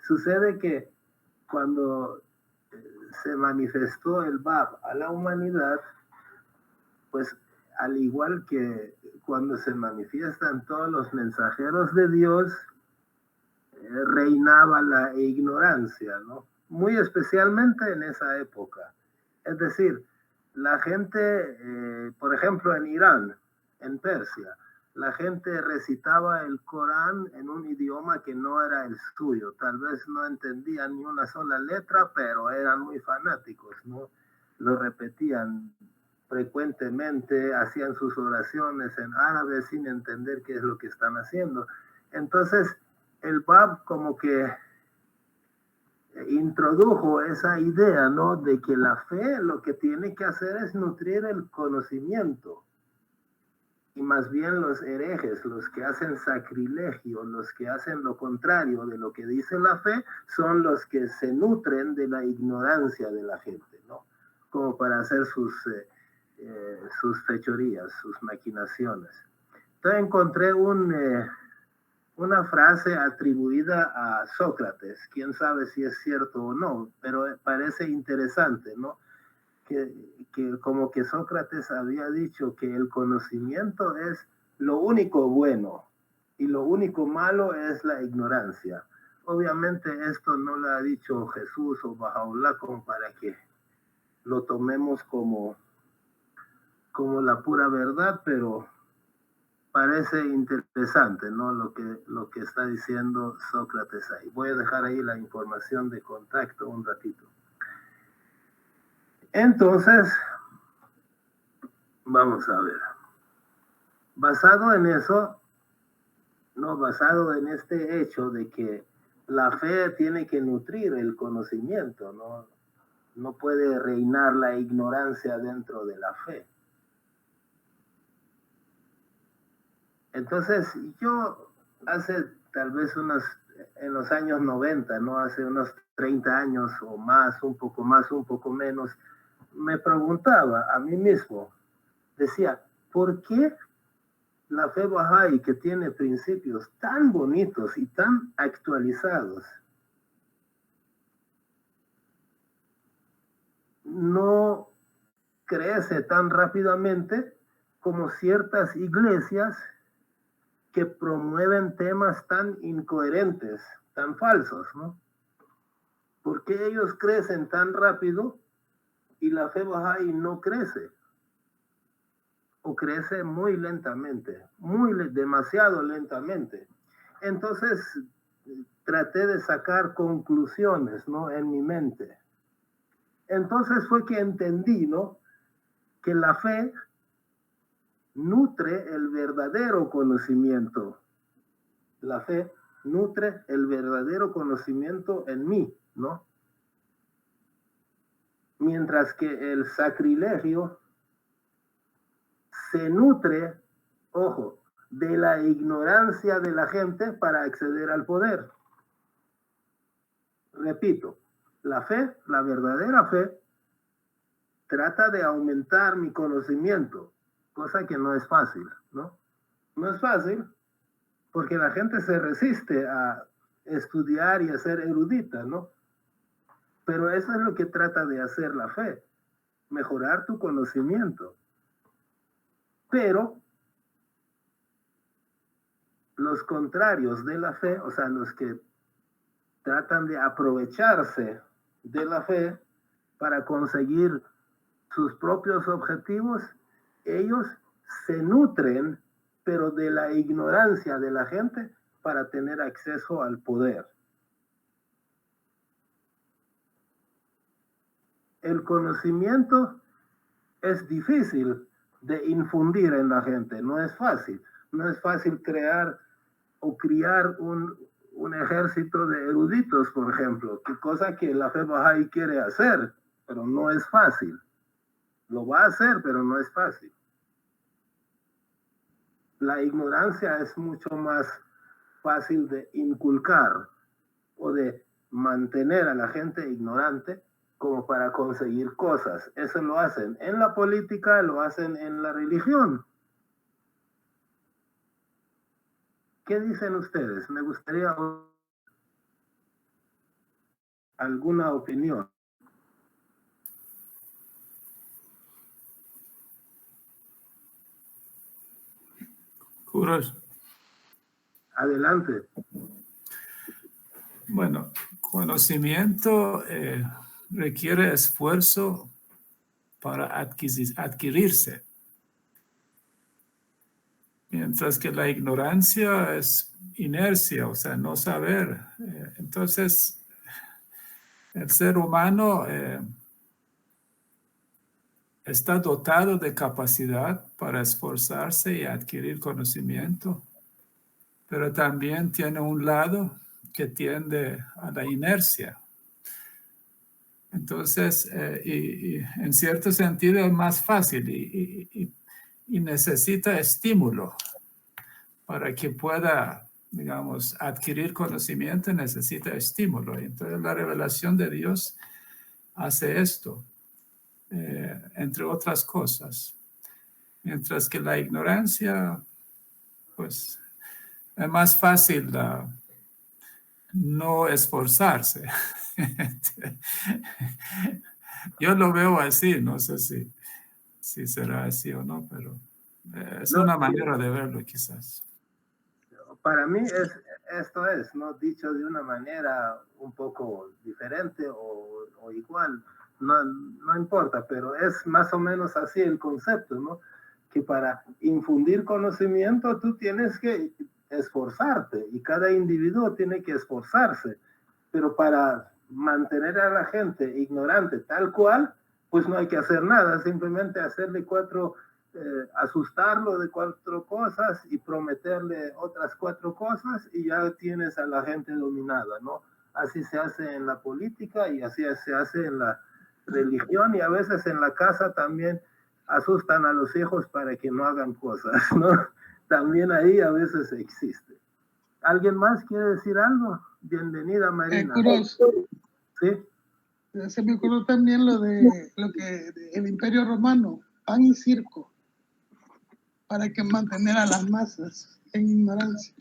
Sucede que cuando se manifestó el Bab a la humanidad, pues al igual que cuando se manifiestan todos los mensajeros de Dios, reinaba la ignorancia, ¿no? Muy especialmente en esa época. Es decir, la gente, por ejemplo, en Irán, en Persia, la gente recitaba el Corán en un idioma que no era el suyo. Tal vez no entendían ni una sola letra, pero eran muy fanáticos, ¿no? Lo repetían frecuentemente, hacían sus oraciones en árabe sin entender qué es lo que están haciendo. Entonces, el Bab como que introdujo esa idea, ¿no? De que la fe lo que tiene que hacer es nutrir el conocimiento. Y más bien los herejes, los que hacen sacrilegio, los que hacen lo contrario de lo que dice la fe, son los que se nutren de la ignorancia de la gente, ¿no? Como para hacer sus fechorías, sus maquinaciones. Entonces encontré una frase atribuida a Sócrates, quién sabe si es cierto o no, pero parece interesante, ¿no? Que como que Sócrates había dicho que el conocimiento es lo único bueno y lo único malo es la ignorancia. Obviamente esto no lo ha dicho Jesús o Bahá'u'lláh como para que lo tomemos como la pura verdad, pero parece interesante, ¿no? Lo que está diciendo Sócrates ahí. Voy a dejar ahí la información de contacto un ratito. Entonces, vamos a ver. Basado en eso, no, basado en este hecho de que la fe tiene que nutrir el conocimiento, ¿no? No puede reinar la ignorancia dentro de la fe. Entonces, yo hace tal vez en los años 90, ¿no? Hace unos 30 años o más, un poco menos, me preguntaba a mí mismo, decía, ¿por qué la fe Bahá'í, que tiene principios tan bonitos y tan actualizados, no crece tan rápidamente como ciertas iglesias que promueven temas tan incoherentes, tan falsos, ¿no? ¿Por qué ellos crecen tan rápido y la fe Bahá'í no crece? O crece muy lentamente, demasiado lentamente. Entonces, traté de sacar conclusiones, ¿no? En mi mente. Entonces fue que entendí, ¿no? Que la fe nutre el verdadero conocimiento. La fe nutre el verdadero conocimiento en mí, ¿no? Mientras que el sacrilegio se nutre, ojo, de la ignorancia de la gente para acceder al poder. Repito, la fe, la verdadera fe, trata de aumentar mi conocimiento, cosa que no es fácil, ¿no? No es fácil porque la gente se resiste a estudiar y a ser erudita, ¿no? Pero eso es lo que trata de hacer la fe, mejorar tu conocimiento. Pero los contrarios de la fe, o sea, los que tratan de aprovecharse de la fe para conseguir sus propios objetivos, ellos se nutren, pero de la ignorancia de la gente para tener acceso al poder. El conocimiento es difícil de infundir en la gente, no es fácil. No es fácil crear o criar un ejército de eruditos, por ejemplo, que cosa que la fe Bahá'í quiere hacer, pero no es fácil. Lo va a hacer, pero no es fácil. La ignorancia es mucho más fácil de inculcar o de mantener a la gente ignorante como para conseguir cosas. Eso lo hacen en la política, lo hacen en la religión. ¿Qué dicen ustedes? Me gustaría... ¿Alguna opinión? Kurosh. Adelante. Bueno, conocimiento requiere esfuerzo para adquirirse, mientras que la ignorancia es inercia, o sea, no saber. Entonces, el ser humano está dotado de capacidad para esforzarse y adquirir conocimiento, pero también tiene un lado que tiende a la inercia. Entonces, y en cierto sentido es más fácil y necesita estímulo para que pueda, digamos, adquirir conocimiento, necesita estímulo. Entonces, la revelación de Dios hace esto, entre otras cosas. Mientras que la ignorancia, pues, es más fácil no esforzarse. Yo lo veo así, no sé si será así o no, pero es No, una manera de verlo quizás. para mí esto es, ¿no? Dicho de una manera un poco diferente o igual, no importa, pero es más o menos así el concepto, ¿no? Que para infundir conocimiento tú tienes que esforzarte y cada individuo tiene que esforzarse, pero para mantener a la gente ignorante tal cual, pues no hay que hacer nada, simplemente hacerle asustarlo de 4 cosas y prometerle otras 4 cosas y ya tienes a la gente dominada, ¿no? Así se hace en la política y así se hace en la religión y a veces en la casa también asustan a los hijos para que no hagan cosas, ¿no? También ahí a veces existe. ¿Alguien más quiere decir algo? Bienvenida, Marina. Sí. Se me ocurrió también lo que el Imperio Romano, pan y circo, para que mantener a las masas en ignorancia.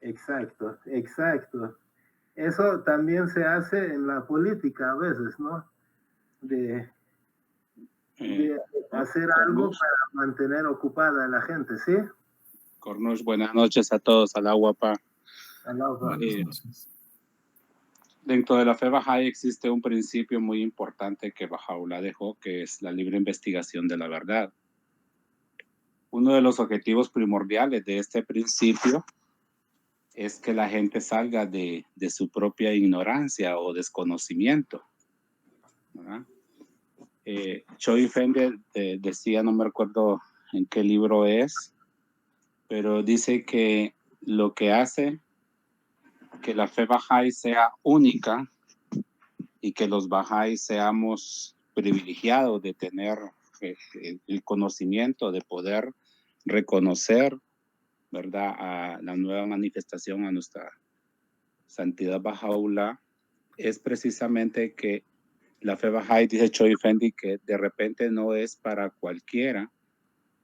Exacto, exacto. Eso también se hace en la política a veces, ¿no? De hacer algo para mantener ocupada a la gente, ¿sí? Cornush, buenas noches a todos, al agua, pa. Dentro de la fe Bahá'í existe un principio muy importante que Baha'u'lláh dejó, que es la libre investigación de la verdad. Uno de los objetivos primordiales de este principio es que la gente salga de su propia ignorancia o desconocimiento, ¿verdad? Choi Fenger decía, no me recuerdo en qué libro es, pero dice que lo que hace que la fe Bahá'í sea única y que los Bahá'í seamos privilegiados de tener el conocimiento, de poder reconocer, ¿verdad?, a la nueva manifestación, a nuestra santidad Baha'u'lláh, es precisamente que la fe Bahá'í, dice Choi Fendi, que de repente no es para cualquiera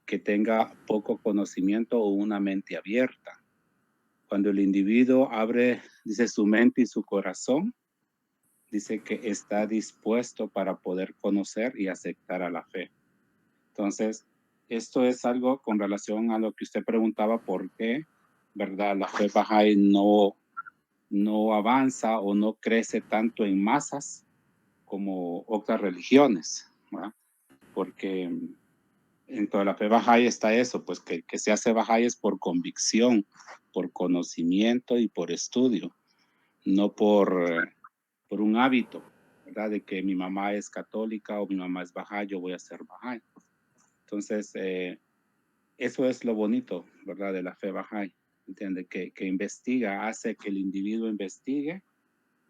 que tenga poco conocimiento o una mente abierta. Cuando el individuo abre, dice, su mente y su corazón, dice que está dispuesto para poder conocer y aceptar a la fe. Entonces, esto es algo con relación a lo que usted preguntaba, por qué, ¿verdad?, la fe Bahá'í no avanza o no crece tanto en masas como otras religiones, ¿verdad? Porque en toda la fe Bahá'í está eso, pues que se hace Bahá'í es por convicción, por conocimiento y por estudio, no por un hábito, ¿verdad? De que mi mamá es católica o mi mamá es Bahá'í, yo voy a ser Bahá'í. Entonces, eso es lo bonito, ¿verdad? De la fe Bahá'í, ¿entiende? Que investiga, hace que el individuo investigue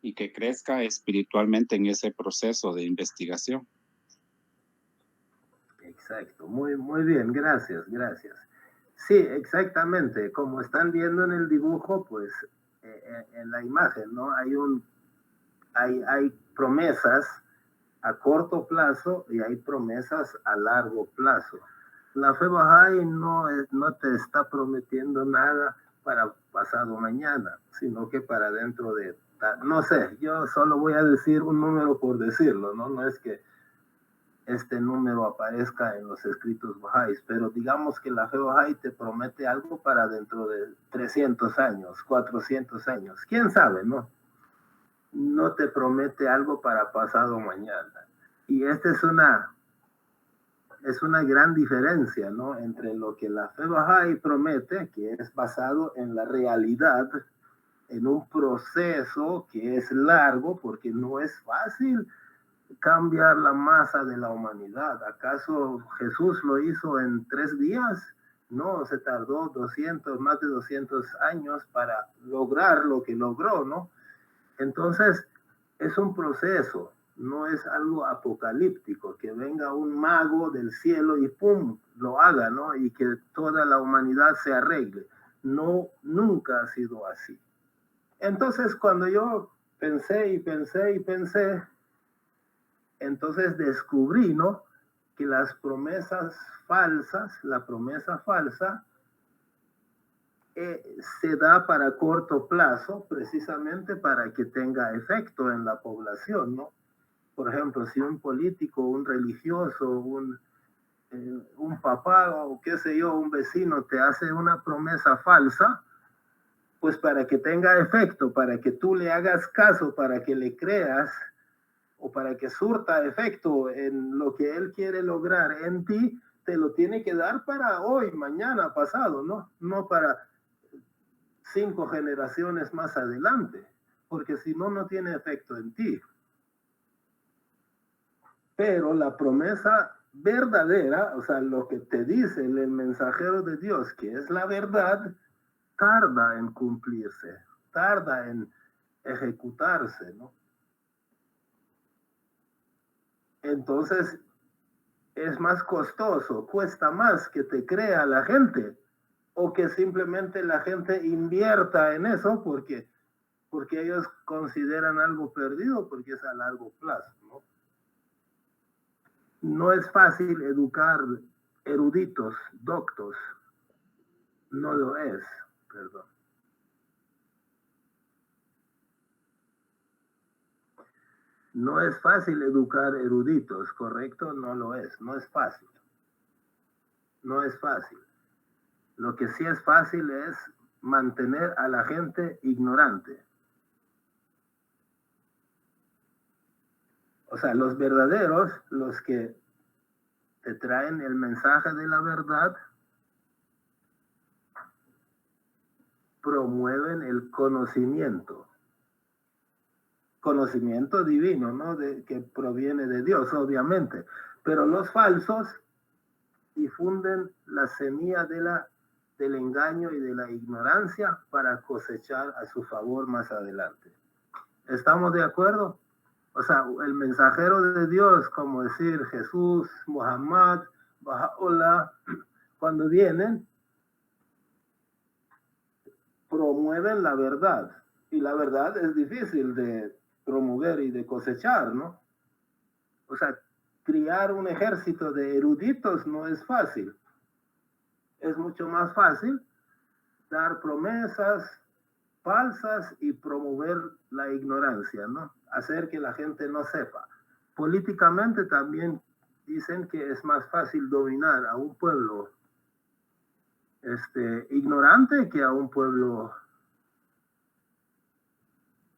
y que crezca espiritualmente en ese proceso de investigación. Exacto, muy bien, gracias. Sí, exactamente, como están viendo en el dibujo, pues en la imagen, ¿no? Hay promesas a corto plazo y hay promesas a largo plazo. La fe Bahá'í no te está prometiendo nada para pasado mañana, sino que para dentro de, no sé, yo solo voy a decir un número por decirlo, ¿no? No es que este número aparezca en los escritos bahá'ís, pero digamos que la fe bahá'í te promete algo para dentro de 300 años, 400 años, quién sabe, ¿no? No te promete algo para pasado mañana. Y esta es una gran diferencia, ¿no? Entre lo que la fe bahá'í promete, que es basado en la realidad, en un proceso que es largo, porque no es fácil cambiar la masa de la humanidad. ¿Acaso Jesús lo hizo en 3 días? No, se tardó más de 200 años para lograr lo que logró, ¿no? Entonces, es un proceso, no es algo apocalíptico, que venga un mago del cielo y ¡pum!, lo haga, ¿no? Y que toda la humanidad se arregle. No, nunca ha sido así. Entonces, cuando yo pensé, entonces descubrí, ¿no?, que las promesas falsas, la promesa falsa, se da para corto plazo, precisamente para que tenga efecto en la población, ¿no? Por ejemplo, si un político, un religioso, un papá o qué sé yo, un vecino te hace una promesa falsa, pues para que tenga efecto, para que tú le hagas caso, para que le creas, o para que surta efecto en lo que él quiere lograr en ti, te lo tiene que dar para hoy, mañana, pasado, ¿no? No para 5 generaciones más adelante, porque si no, no tiene efecto en ti. Pero la promesa verdadera, o sea, lo que te dice el mensajero de Dios, que es la verdad, tarda en cumplirse, tarda en ejecutarse, ¿no? Entonces, es más costoso, cuesta más que te crea la gente, o que simplemente la gente invierta en eso porque ellos consideran algo perdido, porque es a largo plazo, ¿no? No es fácil educar eruditos, doctos, no lo es, perdón. No es fácil educar eruditos, ¿correcto? No lo es, no es fácil. No es fácil. Lo que sí es fácil es mantener a la gente ignorante. O sea, los verdaderos, los que te traen el mensaje de la verdad, promueven el conocimiento. Conocimiento divino, ¿no? Que proviene de Dios, obviamente. Pero los falsos difunden la semilla del engaño y de la ignorancia para cosechar a su favor más adelante. ¿Estamos de acuerdo? O sea, el mensajero de Dios, como decir Jesús, Muhammad, Baha'u'llah, cuando vienen, promueven la verdad. Y la verdad es difícil de promover y de cosechar, ¿no? O sea, criar un ejército de eruditos no es fácil. Es mucho más fácil dar promesas falsas y promover la ignorancia, ¿no? Hacer que la gente no sepa. Políticamente también dicen que es más fácil dominar a un pueblo ignorante que a un pueblo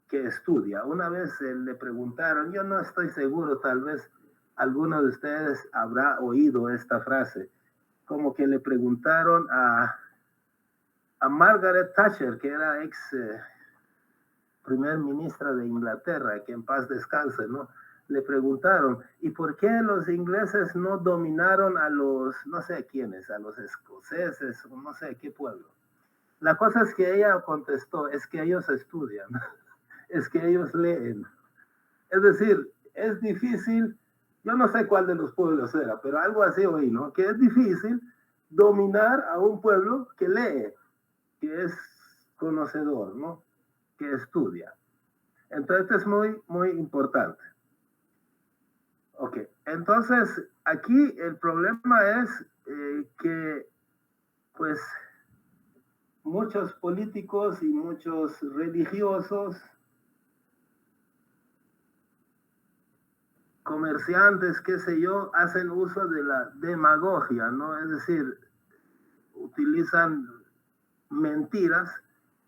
que estudia. Una vez le preguntaron, yo no estoy seguro, tal vez alguno de ustedes habrá oído esta frase, como que le preguntaron a Margaret Thatcher, que era ex primer ministra de Inglaterra, que en paz descanse, ¿no? Le preguntaron, ¿y por qué los ingleses no dominaron a los, no sé quiénes, a los escoceses, o no sé qué pueblo? La cosa es que ella contestó, es que ellos estudian, es que ellos leen. Es decir, es difícil, yo no sé cuál de los pueblos era, pero algo así oí, ¿no? Que es difícil dominar a un pueblo que lee, que es conocedor, ¿no? Que estudia. Entonces es muy, muy importante. Ok, entonces aquí el problema es que, pues, muchos políticos y muchos religiosos, comerciantes, qué sé yo, hacen uso de la demagogia, ¿no? Es decir, utilizan mentiras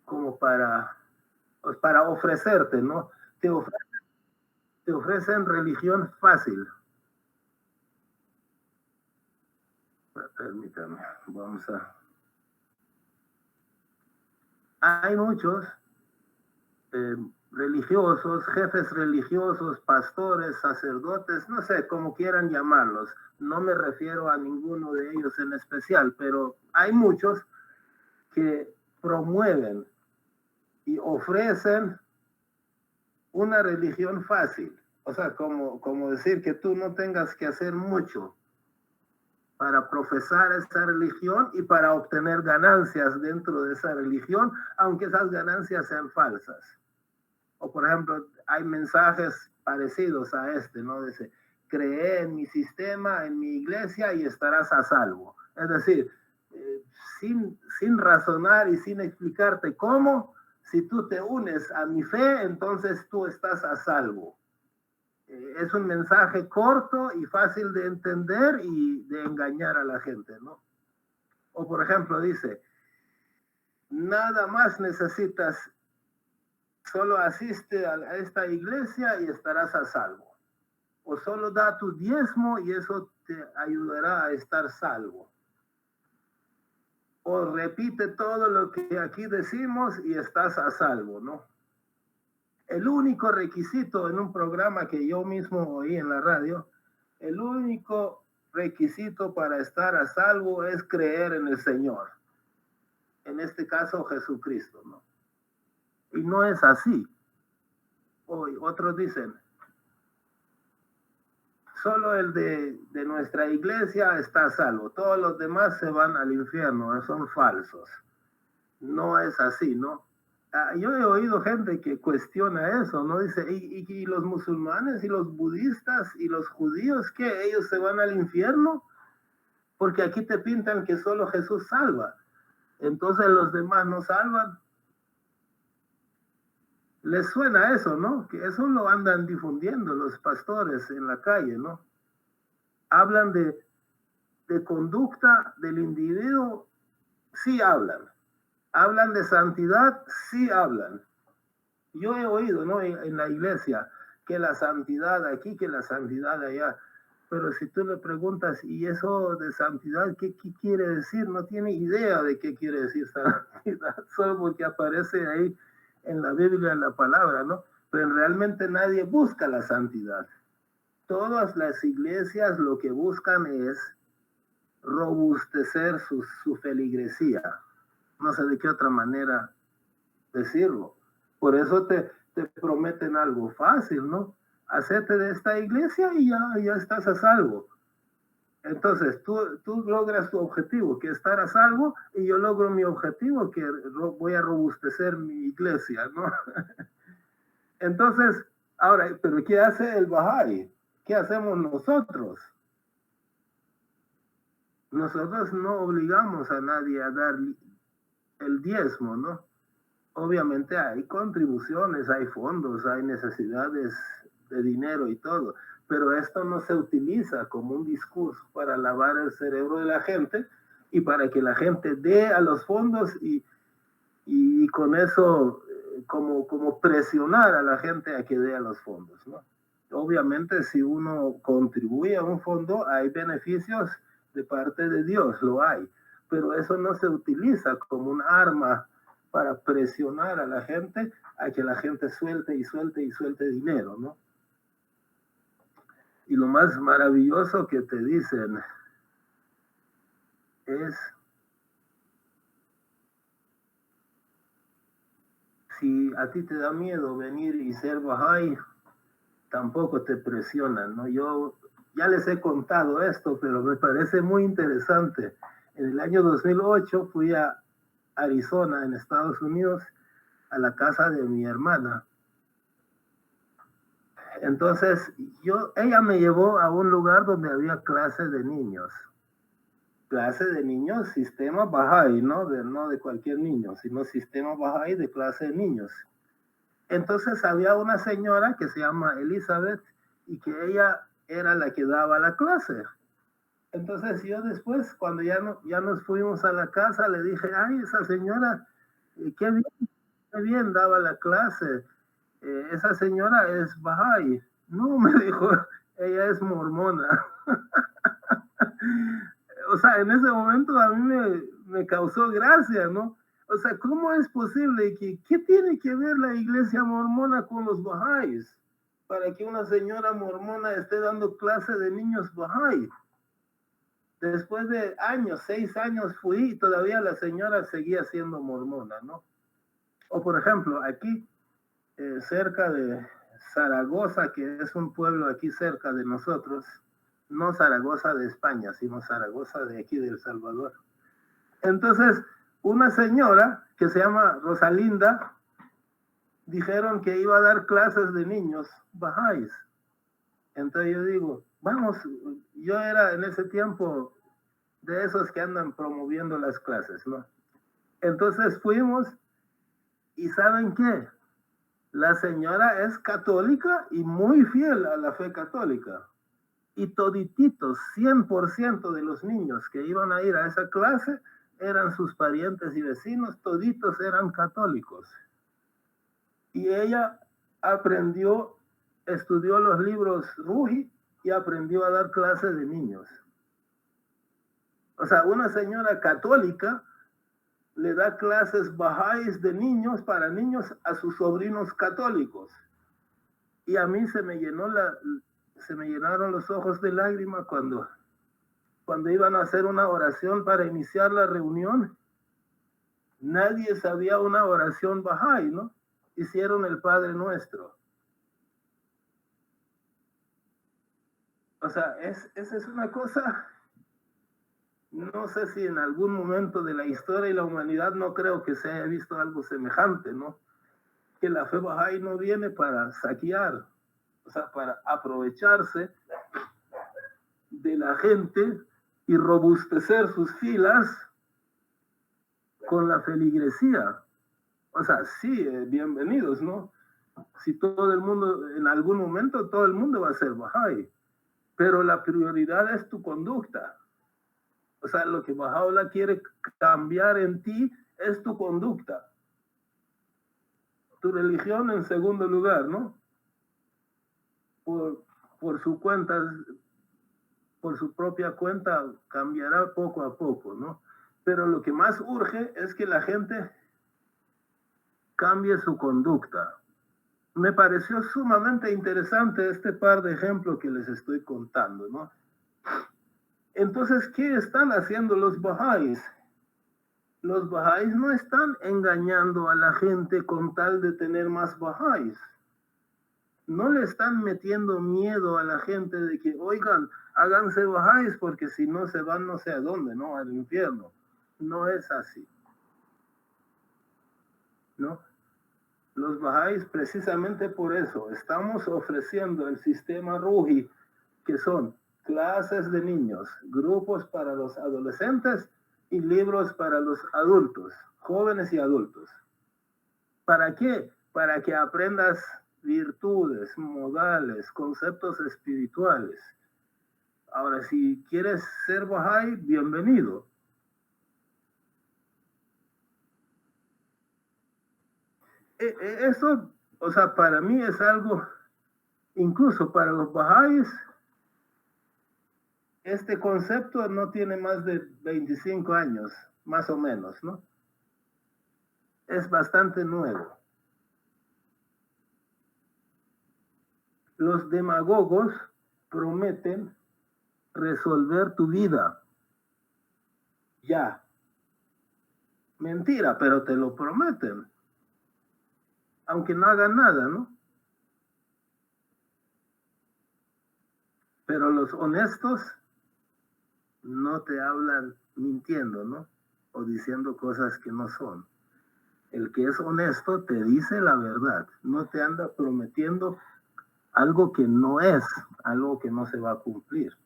como pues para ofrecerte, ¿no? Te ofrecen religión fácil. Permítame, vamos a... Hay muchos religiosos, jefes religiosos, pastores, sacerdotes, no sé, como quieran llamarlos. No me refiero a ninguno de ellos en especial, pero hay muchos que promueven y ofrecen una religión fácil. O sea, como decir que tú no tengas que hacer mucho para profesar esa religión y para obtener ganancias dentro de esa religión, aunque esas ganancias sean falsas. O por ejemplo, hay mensajes parecidos a este, ¿no? Dice, cree en mi sistema, en mi iglesia y estarás a salvo. Es decir, sin razonar y sin explicarte cómo, si tú te unes a mi fe, entonces tú estás a salvo. Es un mensaje corto y fácil de entender y de engañar a la gente, ¿no? O por ejemplo dice, nada más necesitas, solo asiste a esta iglesia y estarás a salvo. O solo da tu diezmo y eso te ayudará a estar salvo. O repite todo lo que aquí decimos y estás a salvo, ¿no? El único requisito en un programa que yo mismo oí en la radio, el único requisito para estar a salvo es creer en el Señor. En este caso, Jesucristo, ¿no? Y no es así. Hoy otros dicen, solo el de nuestra iglesia está a salvo. Todos los demás se van al infierno, son falsos. No es así, ¿no? Yo he oído gente que cuestiona eso, ¿no? Dice, ¿y los musulmanes y los budistas y los judíos, qué? ¿Ellos se van al infierno? Porque aquí te pintan que solo Jesús salva. Entonces los demás no salvan. Les suena eso, ¿no? Que eso lo andan difundiendo los pastores en la calle, ¿no? Hablan de conducta del individuo, sí hablan. Hablan de santidad, sí hablan. Yo he oído, ¿no? En la iglesia, que la santidad aquí, que la santidad allá. Pero si tú le preguntas, ¿y eso de santidad qué quiere decir? No tiene idea de qué quiere decir santidad, solo porque aparece ahí en la Biblia la palabra, ¿no? Pero realmente nadie busca la santidad. Todas las iglesias lo que buscan es robustecer su feligresía. No sé de qué otra manera decirlo. Por eso te prometen algo fácil, ¿no? Hacete de esta iglesia y ya estás a salvo. Entonces, tú logras tu objetivo, que es estar a salvo, y yo logro mi objetivo, que voy a robustecer mi iglesia, ¿no? Entonces, ahora, ¿pero qué hace el Bahá'í? ¿Qué hacemos nosotros? Nosotros no obligamos a nadie a dar el diezmo, ¿no? Obviamente hay contribuciones, hay fondos, hay necesidades de dinero y todo, pero esto no se utiliza como un discurso para lavar el cerebro de la gente y para que la gente dé a los fondos y con eso como presionar a la gente a que dé a los fondos, ¿no? Obviamente si uno contribuye a un fondo hay beneficios de parte de Dios, lo hay, pero eso no se utiliza como un arma para presionar a la gente a que la gente suelte y suelte y suelte dinero, ¿no? Y lo más maravilloso que te dicen es, si a ti te da miedo venir y ser Bahá'í, tampoco te presionan, ¿no? Yo ya les he contado esto, pero me parece muy interesante. En el año 2008 fui a Arizona, en Estados Unidos, a la casa de mi hermana. Entonces, ella me llevó a un lugar donde había clases de niños clase de niños, sistema Bahá'í, no de cualquier niño, sino sistema Bahá'í de clase de niños. Entonces había una señora que se llama Elizabeth y que ella era la que daba la clase. Entonces yo después, cuando ya nos fuimos a la casa, le dije, ay, esa señora, qué bien daba la clase. Esa señora es Bahá'í. No, me dijo, ella es mormona. O sea, en ese momento a mí me causó gracia, ¿no? O sea, ¿cómo es posible qué tiene que ver la iglesia mormona con los Bahá'ís para que una señora mormona esté dando clase de niños Bahá'í? Después de años, 6 años fui y todavía la señora seguía siendo mormona, ¿no? O por ejemplo, aquí, cerca de Zaragoza, que es un pueblo aquí cerca de nosotros, no Zaragoza de España, sino Zaragoza de aquí de El Salvador. Entonces, una señora que se llama Rosalinda, dijeron que iba a dar clases de niños Bahá'ís. Entonces yo digo, vamos, yo era en ese tiempo de esos que andan promoviendo las clases, ¿no? Entonces fuimos y ¿saben qué? La señora es católica y muy fiel a la fe católica. Y todititos, 100% de los niños que iban a ir a esa clase eran sus parientes y vecinos, toditos eran católicos. Y ella estudió los libros Ruhi y aprendió a dar clases de niños. O sea, una señora católica le da clases Bahá'ís de niños para niños a sus sobrinos católicos. Y a mí se me llenaron los ojos de lágrimas cuando iban a hacer una oración para iniciar la reunión. Nadie sabía una oración Bahá'í, ¿no? Hicieron el Padre Nuestro. O sea, esa es una cosa, no sé si en algún momento de la historia y la humanidad no creo que se haya visto algo semejante, ¿no? Que la fe Bahá'í no viene para saquear, o sea, para aprovecharse de la gente y robustecer sus filas con la feligresía. O sea, sí, bienvenidos, ¿no? Si todo el mundo, en algún momento todo el mundo va a ser Bahá'í, pero la prioridad es tu conducta. O sea, lo que Baha'u'lláh quiere cambiar en ti es tu conducta. Tu religión en segundo lugar, ¿no? Por su cuenta, por su propia cuenta, cambiará poco a poco, ¿no? Pero lo que más urge es que la gente cambie su conducta. Me pareció sumamente interesante este par de ejemplos que les estoy contando, ¿no? Entonces, ¿qué están haciendo los Bahá'ís? Los Bahá'ís no están engañando a la gente con tal de tener más Bahá'ís. No le están metiendo miedo a la gente de que, oigan, háganse Bahá'ís porque si no se van no sé a dónde, ¿no? Al infierno. No es así, ¿no? Los Bahá'ís, precisamente por eso, estamos ofreciendo el sistema Ruhi, que son clases de niños, grupos para los adolescentes y libros para los adultos, jóvenes y adultos. ¿Para qué? Para que aprendas virtudes, modales, conceptos espirituales. Ahora, si quieres ser Bahá'í, bienvenido. Eso, o sea, para mí es algo, incluso para los Bahá'ís, este concepto no tiene más de 25 años, más o menos, ¿no? Es bastante nuevo. Los demagogos prometen resolver tu vida. Ya. Mentira, pero te lo prometen. Aunque no hagan nada, ¿no? Pero los honestos no te hablan mintiendo, ¿no? O diciendo cosas que no son. El que es honesto te dice la verdad, no te anda prometiendo algo que no es, algo que no se va a cumplir.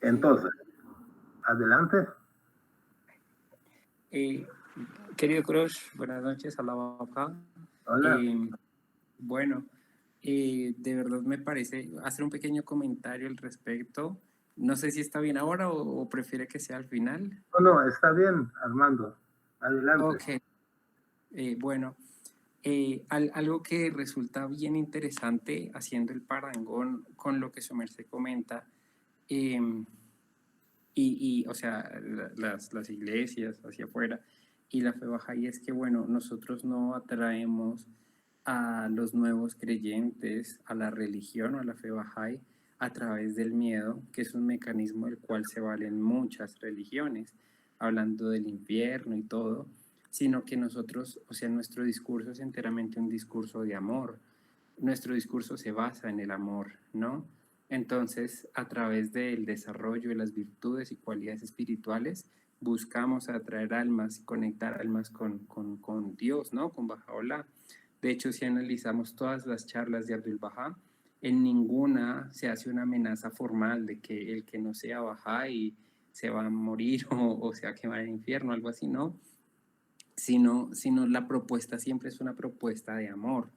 Entonces, adelante. Querido Crush, buenas noches, alaba acá. Hola. Bueno, de verdad me parece hacer un pequeño comentario al respecto. No sé si está bien ahora o prefiere que sea al final. No, está bien, Armando. Adelante. Ok. Bueno, algo que resulta bien interesante haciendo el parangón con lo que su merced comenta, o sea, las iglesias hacia afuera y la fe bahá'í es que, bueno, nosotros no atraemos a los nuevos creyentes a la religión o a la fe bahá'í a través del miedo, que es un mecanismo del cual se valen muchas religiones, hablando del infierno y todo, sino que nosotros, o sea, nuestro discurso es enteramente un discurso de amor. Nuestro discurso se basa en el amor, ¿no? Entonces, a través del desarrollo de las virtudes y cualidades espirituales, buscamos atraer almas y conectar almas con Dios, ¿no? Con Baha'u'lláh. De hecho, si analizamos todas las charlas de Abdul Bahá, en ninguna se hace una amenaza formal de que el que no sea Bahá'í se va a morir o se va a quemar en el infierno, algo así, ¿no? Sino la propuesta siempre es una propuesta de amor.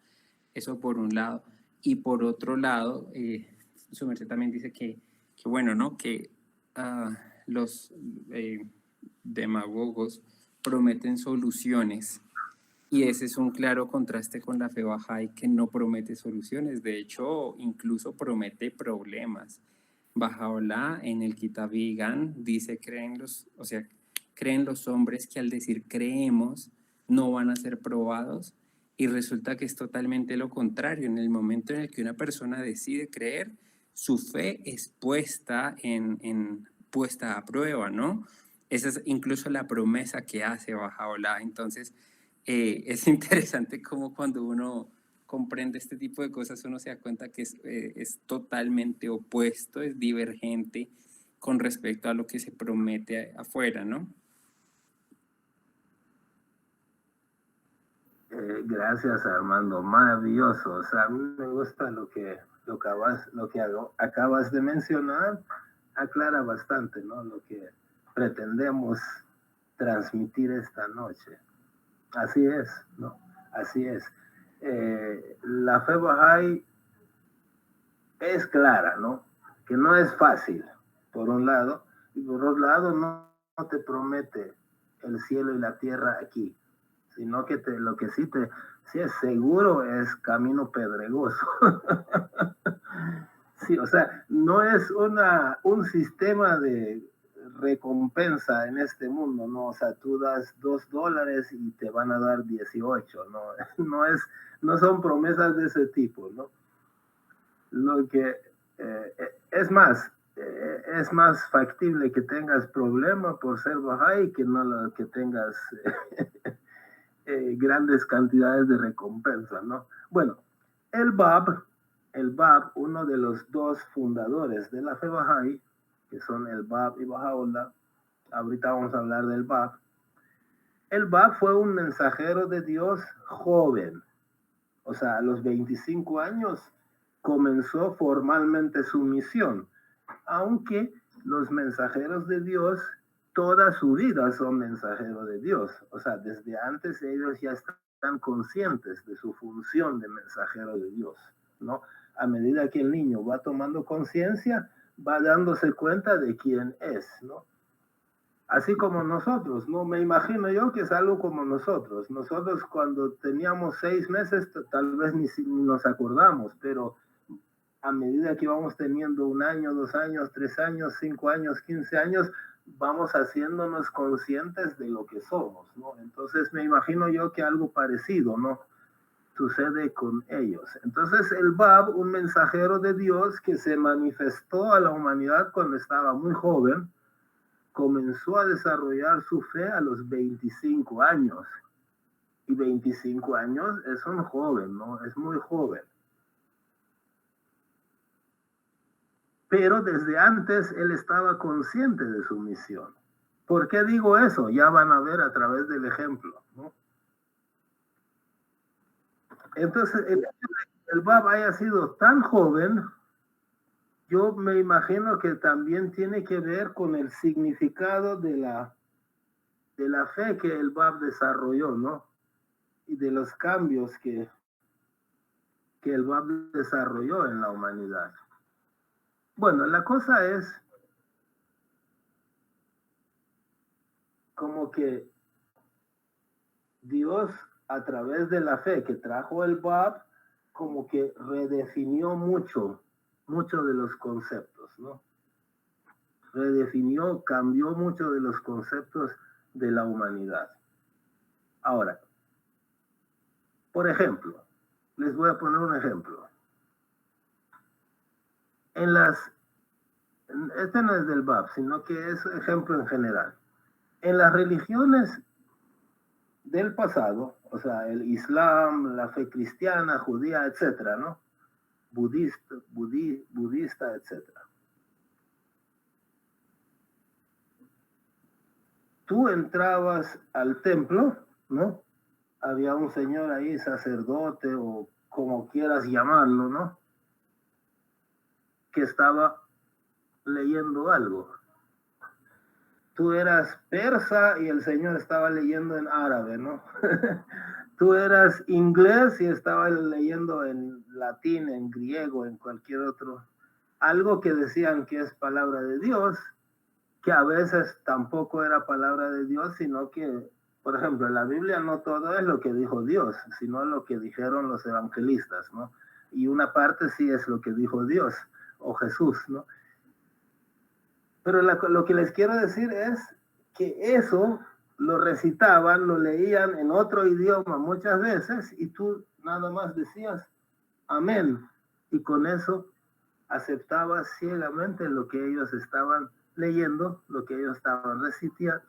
Eso por un lado. Y por otro lado, su merced también dice que bueno, ¿no? Que los demagogos prometen soluciones. Y ese es un claro contraste con la fe bahá'í, que no promete soluciones. De hecho, incluso promete problemas. Baha'u'lláh en el Kitab Igan dice, creen los hombres que al decir creemos no van a ser probados, y resulta que es totalmente lo contrario. En el momento en el que una persona decide creer, su fe es puesta puesta a prueba, ¿no? Esa es incluso la promesa que hace Baha'u'lláh. Entonces, es interesante cómo cuando uno comprende este tipo de cosas uno se da cuenta que es totalmente opuesto, es divergente con respecto a lo que se promete afuera, ¿no? Gracias, Armando. Maravilloso. O sea, a mí me gusta lo que acabas de mencionar. Aclara bastante, ¿no? Lo que pretendemos transmitir esta noche. Así es, ¿no? Así es. La fe bahá'í es clara, ¿no? Que no es fácil, por un lado, y por otro lado no te promete el cielo y la tierra aquí, sino que lo que sí es seguro es camino pedregoso. Sí, o sea, no es un sistema de recompensa en este mundo, ¿no? O sea, tú das $2 y te van a dar 18, ¿no? No son promesas de ese tipo, ¿no? Lo que es más factible que tengas problema por ser bahá'í que no que tengas grandes cantidades de recompensa, ¿no? Bueno, el Bab, uno de los dos fundadores de la fe bahá'í, que son el Bab y Baha'u'lláh, ahorita vamos a hablar del Bab. El Bab fue un mensajero de Dios joven, o sea, a los 25 años comenzó formalmente su misión, aunque los mensajeros de Dios toda su vida son mensajeros de Dios. O sea, desde antes ellos ya están conscientes de su función de mensajero de Dios, ¿no? A medida que el niño va tomando conciencia, va dándose cuenta de quién es, ¿no? Así como nosotros, ¿no? Me imagino yo que es algo como nosotros. Nosotros cuando teníamos 6 meses, tal vez ni nos acordamos, pero a medida que vamos teniendo 1 año, 2 años, 3 años, 5 años, 15 años, vamos haciéndonos conscientes de lo que somos, ¿no? Entonces me imagino yo que algo parecido, ¿no? Sucede con ellos. Entonces el Bab, un mensajero de Dios que se manifestó a la humanidad cuando estaba muy joven, comenzó a desarrollar su fe a los 25 años. Y 25 años es un joven, ¿no? Es muy joven. Pero desde antes él estaba consciente de su misión. ¿Por qué digo eso? Ya van a ver a través del ejemplo, ¿no? Entonces, el Bab haya sido tan joven yo me imagino que también tiene que ver con el significado de la fe que el Bab desarrolló, ¿no? Y de los cambios que el Bab desarrolló en la humanidad. Bueno, la cosa es como que Dios, a través de la fe que trajo el Bab, como que redefinió mucho de los conceptos, ¿no? Redefinió, cambió mucho de los conceptos de la humanidad. Ahora, por ejemplo, les voy a poner un ejemplo. Este no es del Bab, sino que es ejemplo en general. En las religiones del pasado, o sea, el Islam, la fe cristiana, judía, etcétera, ¿no? Budista, etcétera. Tú entrabas al templo, ¿no? Había un señor ahí, sacerdote o como quieras llamarlo, ¿no? Que estaba leyendo algo. Tú eras persa y el señor estaba leyendo en árabe, ¿no? Tú eras inglés y estaba leyendo en latín, en griego, en cualquier otro. Algo que decían que es palabra de Dios, que a veces tampoco era palabra de Dios, sino que, por ejemplo, en la Biblia no todo es lo que dijo Dios, sino lo que dijeron los evangelistas, ¿no? Y una parte sí es lo que dijo Dios o Jesús, ¿no? Pero lo que les quiero decir es que eso lo recitaban, lo leían en otro idioma muchas veces y tú nada más decías amén y con eso aceptabas ciegamente lo que ellos estaban leyendo, lo que ellos estaban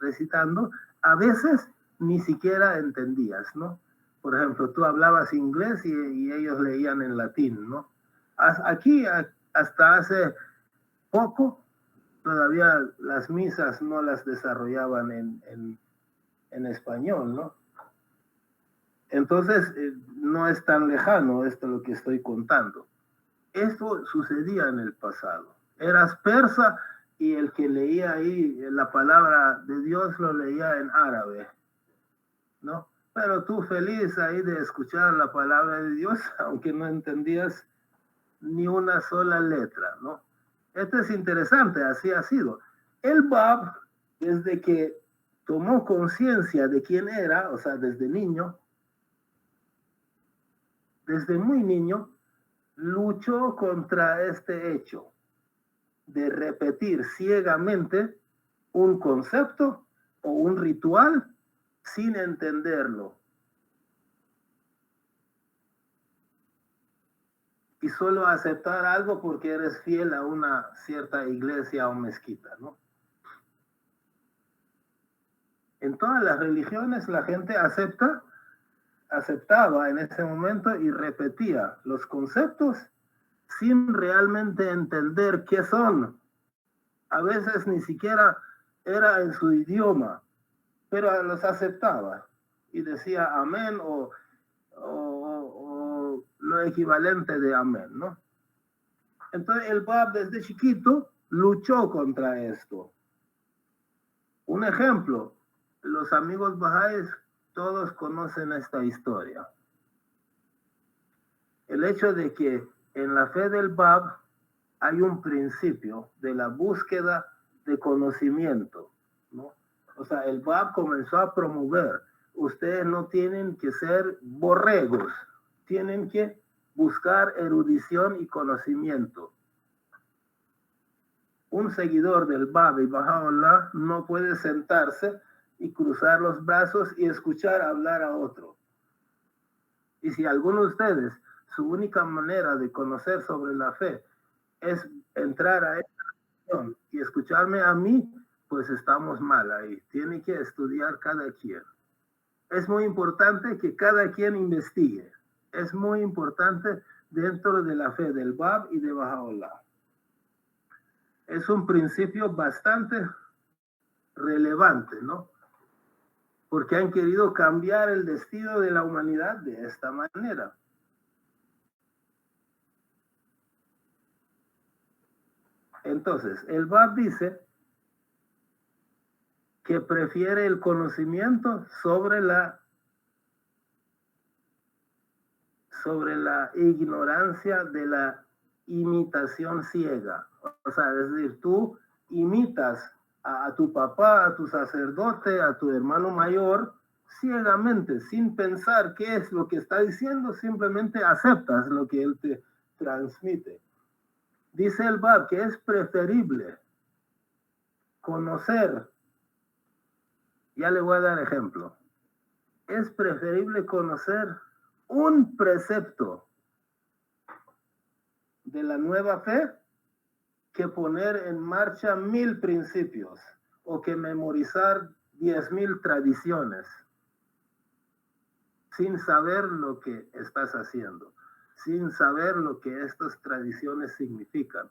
recitando. A veces ni siquiera entendías, ¿no? Por ejemplo, tú hablabas inglés y ellos leían en latín, ¿no? Aquí, hasta hace poco, todavía las misas no las desarrollaban en español, ¿no? Entonces, no es tan lejano esto lo que estoy contando. Esto sucedía en el pasado. Eras persa y el que leía ahí la palabra de Dios lo leía en árabe, ¿no? Pero tú feliz ahí de escuchar la palabra de Dios, aunque no entendías ni una sola letra, ¿no? Esto es interesante, así ha sido. El Bab, desde que tomó conciencia de quién era, o sea, desde niño, desde muy niño, luchó contra este hecho de repetir ciegamente un concepto o un ritual sin entenderlo. Y solo aceptar algo porque eres fiel a una cierta iglesia o mezquita, ¿no? En todas las religiones la gente aceptaba en ese momento y repetía los conceptos sin realmente entender qué son. A veces ni siquiera era en su idioma, pero los aceptaba y decía amén o lo equivalente de amén, ¿no? Entonces el Bab desde chiquito luchó contra esto. Un ejemplo, los amigos bahá'ís todos conocen esta historia. El hecho de que en la fe del Bab hay un principio de la búsqueda de conocimiento, ¿no? O sea, el Bab comenzó a promover, ustedes no tienen que ser borregos, tienen que buscar erudición y conocimiento. Un seguidor del Bab y Baha'u'lláh no puede sentarse y cruzar los brazos y escuchar hablar a otro. Y si alguno de ustedes, su única manera de conocer sobre la fe es entrar a esta religión y escucharme a mí, pues estamos mal ahí. Tiene que estudiar cada quien. Es muy importante que cada quien investigue. Es muy importante dentro de la fe del Bab y de Baha'u'lláh. Es un principio bastante relevante, ¿no? Porque han querido cambiar el destino de la humanidad de esta manera. Entonces, el Bab dice que prefiere el conocimiento sobre la ignorancia de la imitación ciega. O sea, es decir, tú imitas a tu papá, a tu sacerdote, a tu hermano mayor, ciegamente, sin pensar qué es lo que está diciendo, simplemente aceptas lo que él te transmite. Dice el Bab que es preferible conocer, ya le voy a dar ejemplo, es preferible conocer un precepto de la nueva fe que poner en marcha 1000 principios o que memorizar 10,000 tradiciones sin saber lo que estás haciendo, sin saber lo que estas tradiciones significan.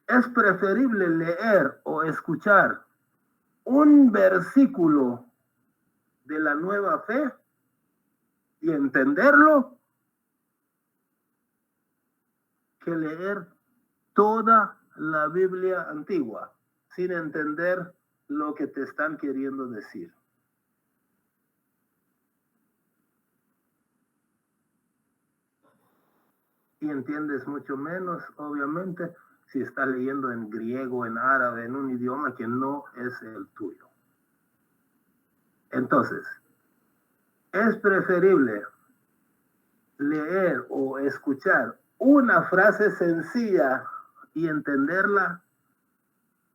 Es preferible leer o escuchar un versículo de la nueva fe y entenderlo que leer toda la Biblia antigua sin entender lo que te están queriendo decir. Y entiendes mucho menos, obviamente, si estás leyendo en griego, en árabe, en un idioma que no es el tuyo. Entonces, es preferible leer o escuchar una frase sencilla y entenderla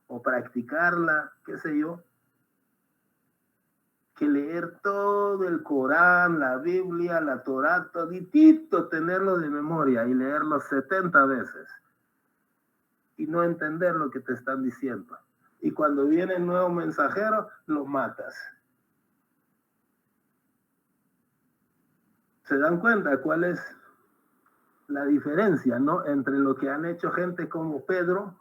o practicarla, qué sé yo, que leer todo el Corán, la Biblia, la Torá, toditito, tenerlo de memoria y leerlo 70 veces y no entender lo que te están diciendo. Y cuando viene el nuevo mensajero, lo matas. ¿Se dan cuenta cuál es la diferencia, ¿no? Entre lo que han hecho gente como Pedro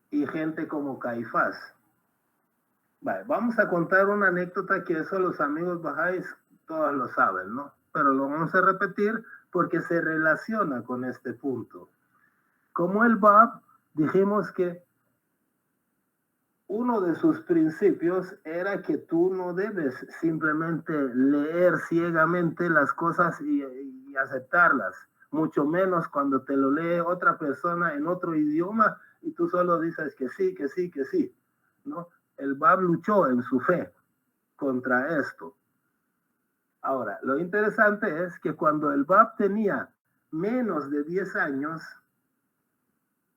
y gente como Caifás. Vale, vamos a contar una anécdota que eso los amigos bajáis todos lo saben, ¿no? Pero lo vamos a repetir porque se relaciona con este punto. Como el Bab, dijimos que uno de sus principios era que tú no debes simplemente leer ciegamente las cosas y aceptarlas, mucho menos cuando te lo lee otra persona en otro idioma y tú solo dices que sí, que sí, que sí, ¿no? El Bab luchó en su fe contra esto. Ahora, lo interesante es que cuando el Bab tenía menos de 10 años,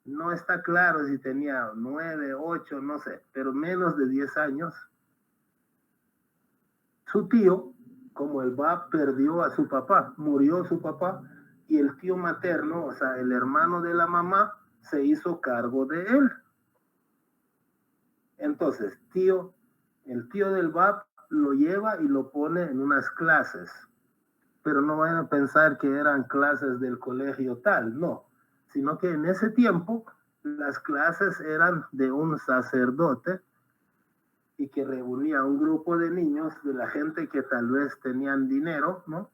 no está claro si tenía 9, 8, no sé, pero menos de 10 años, su tío, como el Bab perdió a su papá, murió su papá, y el tío materno, o sea, el hermano de la mamá, se hizo cargo de él. Entonces, el tío del Bab lo lleva y lo pone en unas clases, pero no vayan a pensar que eran clases del colegio tal, no, sino que en ese tiempo las clases eran de un sacerdote y que reunía a un grupo de niños de la gente que tal vez tenían dinero, ¿no?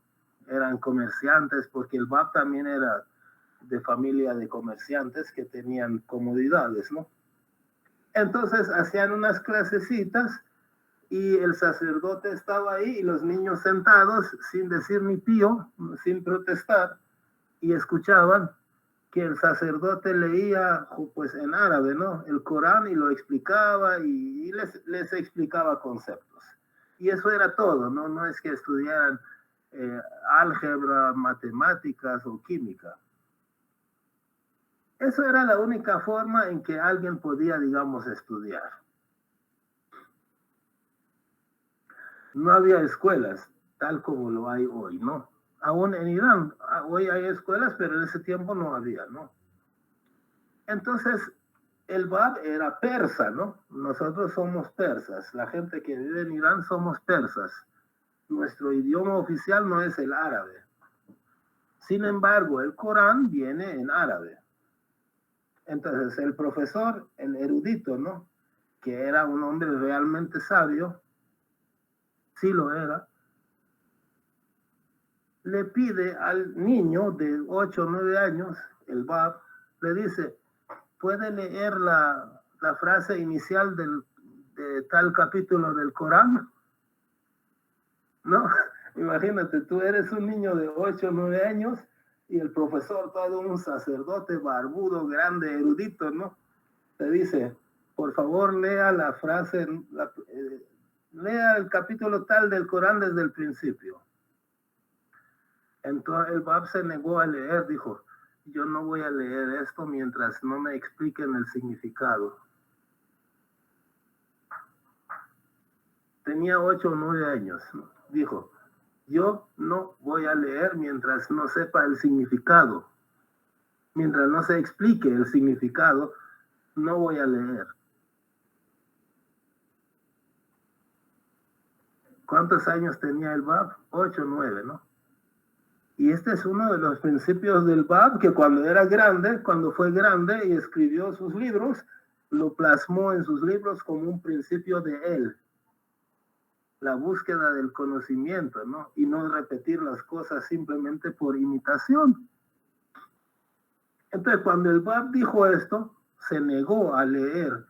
Eran comerciantes, porque el Bab también era de familia de comerciantes que tenían comodidades, ¿no? Entonces hacían unas clasecitas y el sacerdote estaba ahí y los niños sentados sin decir ni pío, sin protestar, y escuchaban que el sacerdote leía pues en árabe, ¿no? El Corán y lo explicaba y les explicaba conceptos. Y eso era todo, ¿no? No es que estudiaran álgebra, matemáticas o química. Eso era la única forma en que alguien podía, digamos, estudiar. No había escuelas tal como lo hay hoy, ¿no? Aún en Irán, hoy hay escuelas, pero en ese tiempo no había, ¿no? Entonces, el Bab era persa, ¿no? Nosotros somos persas. La gente que vive en Irán somos persas. Nuestro idioma oficial no es el árabe. Sin embargo, el Corán viene en árabe. Entonces, el profesor, el erudito, ¿no? Que era un hombre realmente sabio, sí lo era, le pide al niño de 8 o 9 años, el Bab, le dice, ¿puede leer la frase inicial de tal capítulo del Corán? No, imagínate, tú eres un niño de 8 o 9 años y el profesor, todo un sacerdote barbudo, grande, erudito, ¿no? Te dice, por favor, lea la frase, lea el capítulo tal del Corán desde el principio. Entonces el Bab se negó a leer, dijo, yo no voy a leer esto mientras no me expliquen el significado. Tenía 8 o 9 años, ¿no? Dijo, yo no voy a leer mientras no sepa el significado. Mientras no se explique el significado, no voy a leer. ¿Cuántos años tenía el Bab? 8 o 9, ¿no? Y este es uno de los principios del Bab, que cuando era grande, cuando fue grande y escribió sus libros, lo plasmó en sus libros como un principio de él. La búsqueda del conocimiento, ¿no? Y no repetir las cosas simplemente por imitación. Entonces, cuando el Bab dijo esto, se negó a leer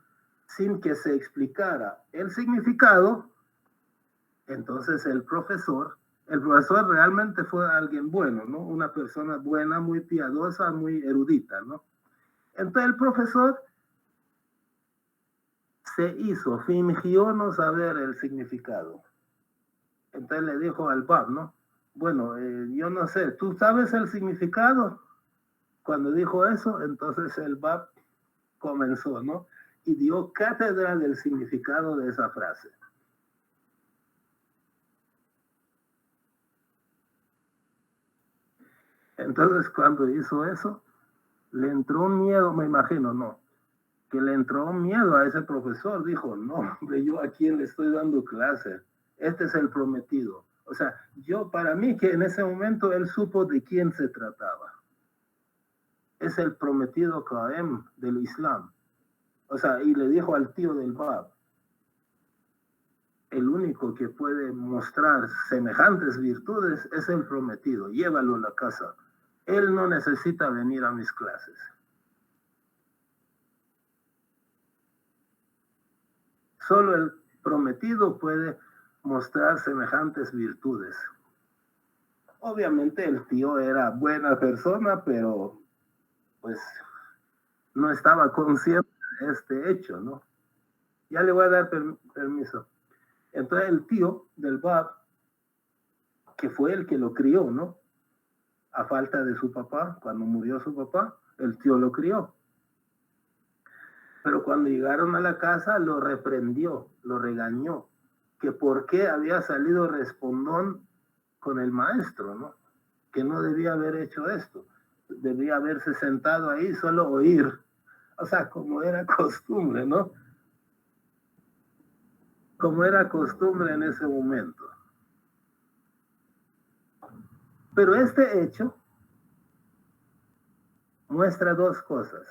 sin que se explicara el significado. Entonces el profesor realmente fue alguien bueno, ¿no? Una persona buena, muy piadosa, muy erudita, ¿no? Entonces el profesor fingió no saber el significado. Entonces le dijo al Bab, ¿no? Bueno, yo no sé, ¿tú sabes el significado? Cuando dijo eso, entonces el Bab comenzó, ¿no? Y dio cátedra del significado de esa frase. Entonces, cuando hizo eso, le entró un miedo, me imagino, ¿no? Que le entró un miedo a ese profesor. Dijo, no, hombre, yo a quién le estoy dando clase. Este es el prometido. O sea, para mí que en ese momento él supo de quién se trataba. Es el prometido Qaem del Islam. O sea, y le dijo al tío del Bab, el único que puede mostrar semejantes virtudes es el prometido. Llévalo a la casa. Él no necesita venir a mis clases. Solo el prometido puede mostrar semejantes virtudes. Obviamente el tío era buena persona, pero pues no estaba consciente de este hecho, ¿no? Ya le voy a dar permiso. Entonces el tío del Bab, que fue el que lo crió, ¿no? A falta de su papá, cuando murió su papá, el tío lo crió. Pero cuando llegaron a la casa, lo reprendió, lo regañó, que por qué había salido respondón con el maestro, ¿no? Que no debía haber hecho esto. Debía haberse sentado ahí, solo oír. O sea, como era costumbre, ¿no? Como era costumbre en ese momento. Pero este hecho muestra dos cosas.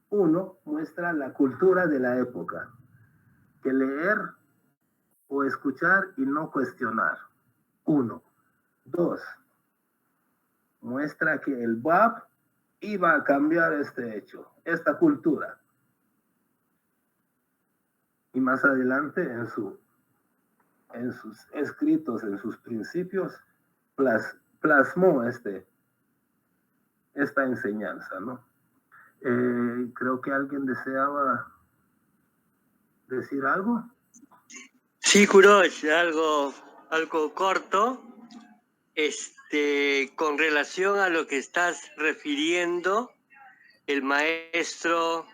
Uno, muestra la cultura de la época, que leer o escuchar y no cuestionar. Uno. Dos, muestra que el Bab iba a cambiar este hecho, esta cultura. Y más adelante en sus escritos, en sus principios, plasmó esta enseñanza, ¿no? Creo que alguien deseaba decir algo. Sí, Kurosh, algo corto. Con relación a lo que estás refiriendo, el maestro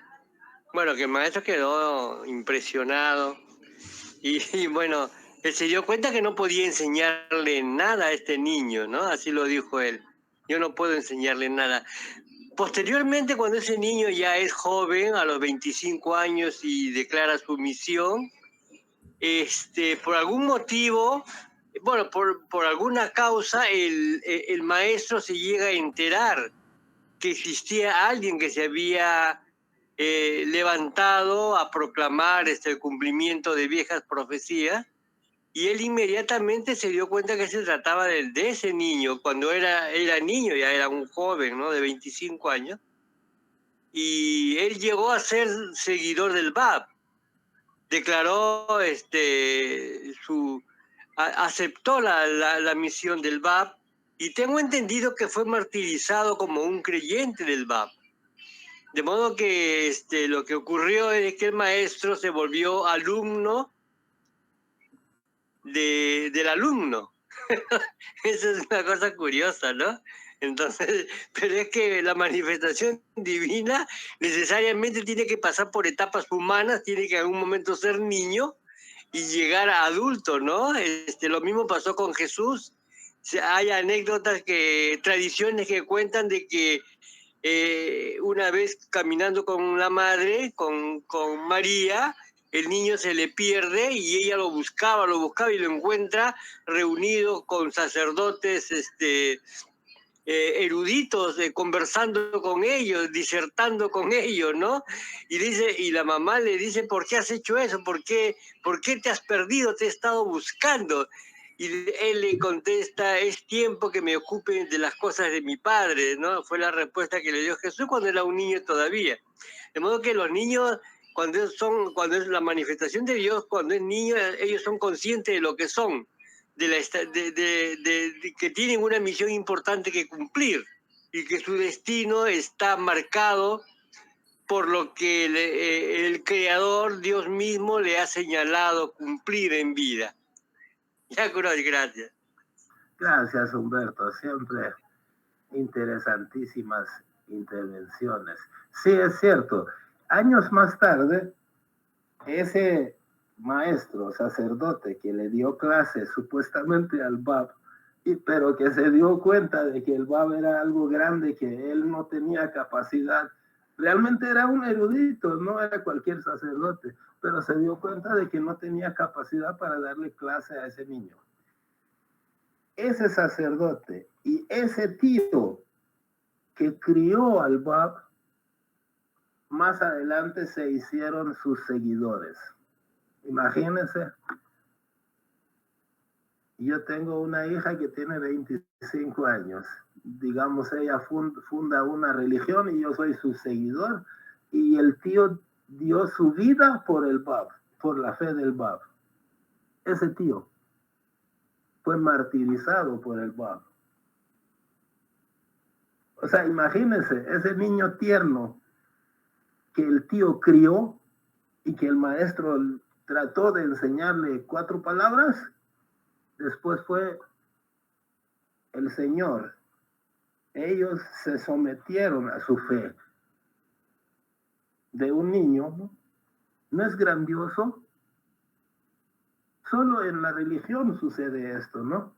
quedó impresionado y bueno, él se dio cuenta que no podía enseñarle nada a este niño, ¿no? Así lo dijo él. Yo no puedo enseñarle nada. Posteriormente, cuando ese niño ya es joven, a los 25 años y declara su misión, por algún motivo, bueno, por alguna causa, el maestro se llega a enterar que existía alguien que se había levantado a proclamar el cumplimiento de viejas profecías y él inmediatamente se dio cuenta que se trataba de ese niño, cuando era niño, ya era un joven, ¿no? De 25 años, y él llegó a ser seguidor del BAP, declaró aceptó la misión del BAP, y tengo entendido que fue martirizado como un creyente del BAP. De modo que lo que ocurrió es que el maestro se volvió alumno del alumno. Esa es una cosa curiosa, ¿no? Entonces, pero es que la manifestación divina necesariamente tiene que pasar por etapas humanas, tiene que en algún momento ser niño y llegar a adulto, ¿no? Lo mismo pasó con Jesús. Hay anécdotas, tradiciones que cuentan de que una vez caminando con la madre, con María, el niño se le pierde y ella lo buscaba y lo encuentra reunido con sacerdotes eruditos, conversando con ellos, disertando con ellos, ¿no? Y la mamá le dice, ¿por qué has hecho eso? ¿Por qué te has perdido? Te he estado buscando. Y él le contesta, es tiempo que me ocupe de las cosas de mi padre, ¿no? Fue la respuesta que le dio Jesús cuando era un niño todavía. De modo que los niños, cuando es la manifestación de Dios, cuando es niño, ellos son conscientes de lo que son, de que tienen una misión importante que cumplir y que su destino está marcado por lo que el Creador, Dios mismo, le ha señalado cumplir en vida. Ya, gracias. Gracias, Humberto. Siempre interesantísimas intervenciones. Sí, es cierto. Años más tarde, ese maestro, sacerdote que le dio clases supuestamente al BAP, pero que se dio cuenta de que el BAP era algo grande, que él no tenía capacidad. Realmente era un erudito, no era cualquier sacerdote, pero se dio cuenta de que no tenía capacidad para darle clase a ese niño. Ese sacerdote y ese tío que crió al BAP, más adelante se hicieron sus seguidores. Imagínense, yo tengo una hija que tiene 25 años. Digamos, ella funda una religión y yo soy su seguidor. Y el tío dio su vida por el BAP, por la fe del BAP. Ese tío fue martirizado por el BAP. O sea, imagínense, ese niño tierno que el tío crió y que el maestro trató de enseñarle 4 palabras, después fue el Señor. Ellos se sometieron a su fe de un niño, ¿no? ¿No es grandioso? Solo en la religión sucede esto, ¿no?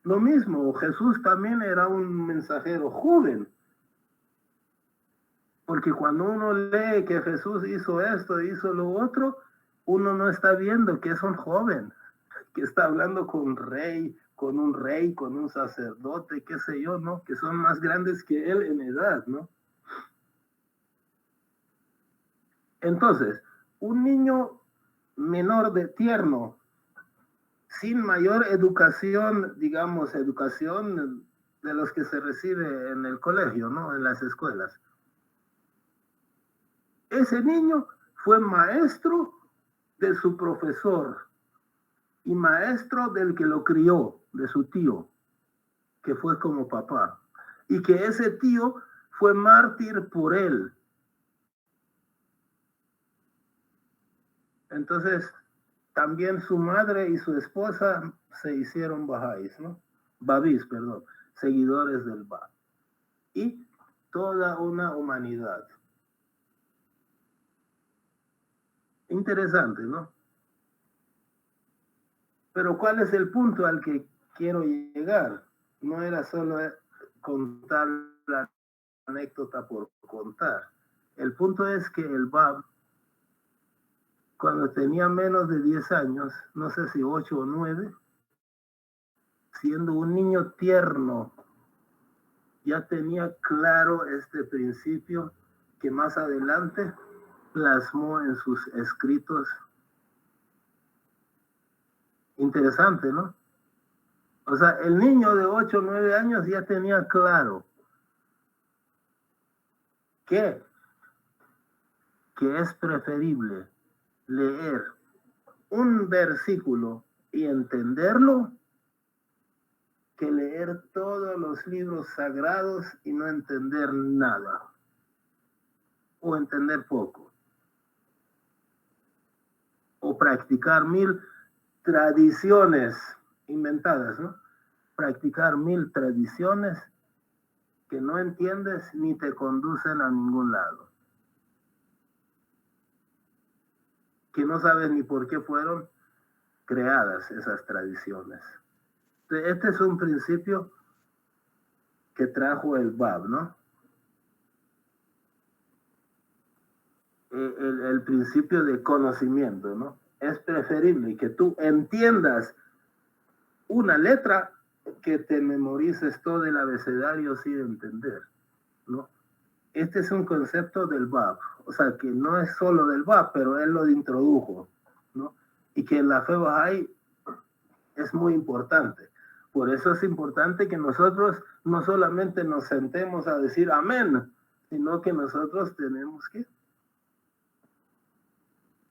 Lo mismo, Jesús también era un mensajero joven. Porque cuando uno lee que Jesús hizo esto, hizo lo otro, uno no está viendo que es un joven, que está hablando con un rey, con un sacerdote, qué sé yo, ¿no? Que son más grandes que él en edad, ¿no? Entonces, un niño menor de tierno, sin mayor educación, digamos, educación de los que se recibe en el colegio, ¿no? En las escuelas. Ese niño fue maestro de su profesor y maestro del que lo crió, de su tío, que fue como papá. Y que ese tío fue mártir por él. Entonces, también su madre y su esposa se hicieron bahá'ís, ¿no? Babís, perdón, seguidores del Bab. Y toda una humanidad. Interesante, ¿no? Pero ¿cuál es el punto al que quiero llegar? No era solo contar la anécdota por contar. El punto es que el Bab, cuando tenía menos de 10 años, no sé si 8 o 9, siendo un niño tierno, ya tenía claro este principio que más adelante plasmó en sus escritos Interesante, ¿no? O sea, el niño de 8 o 9 años ya tenía claro que es preferible leer un versículo y entenderlo que leer todos los libros sagrados y no entender nada o entender poco o practicar 1000 tradiciones inventadas, ¿no? Practicar 1000 tradiciones que no entiendes ni te conducen a ningún lado, que no sabes ni por qué fueron creadas esas tradiciones. Este es un principio que trajo el Bab, ¿no? El principio de conocimiento, ¿no? Es preferible que tú entiendas una letra que te memorices todo el abecedario sin entender, ¿no? Este es un concepto del Bab, o sea, que no es solo del Bab, pero él lo introdujo, ¿no? Y que en la fe Bahá'í es muy importante. Por eso es importante que nosotros no solamente nos sentemos a decir amén, sino que nosotros tenemos que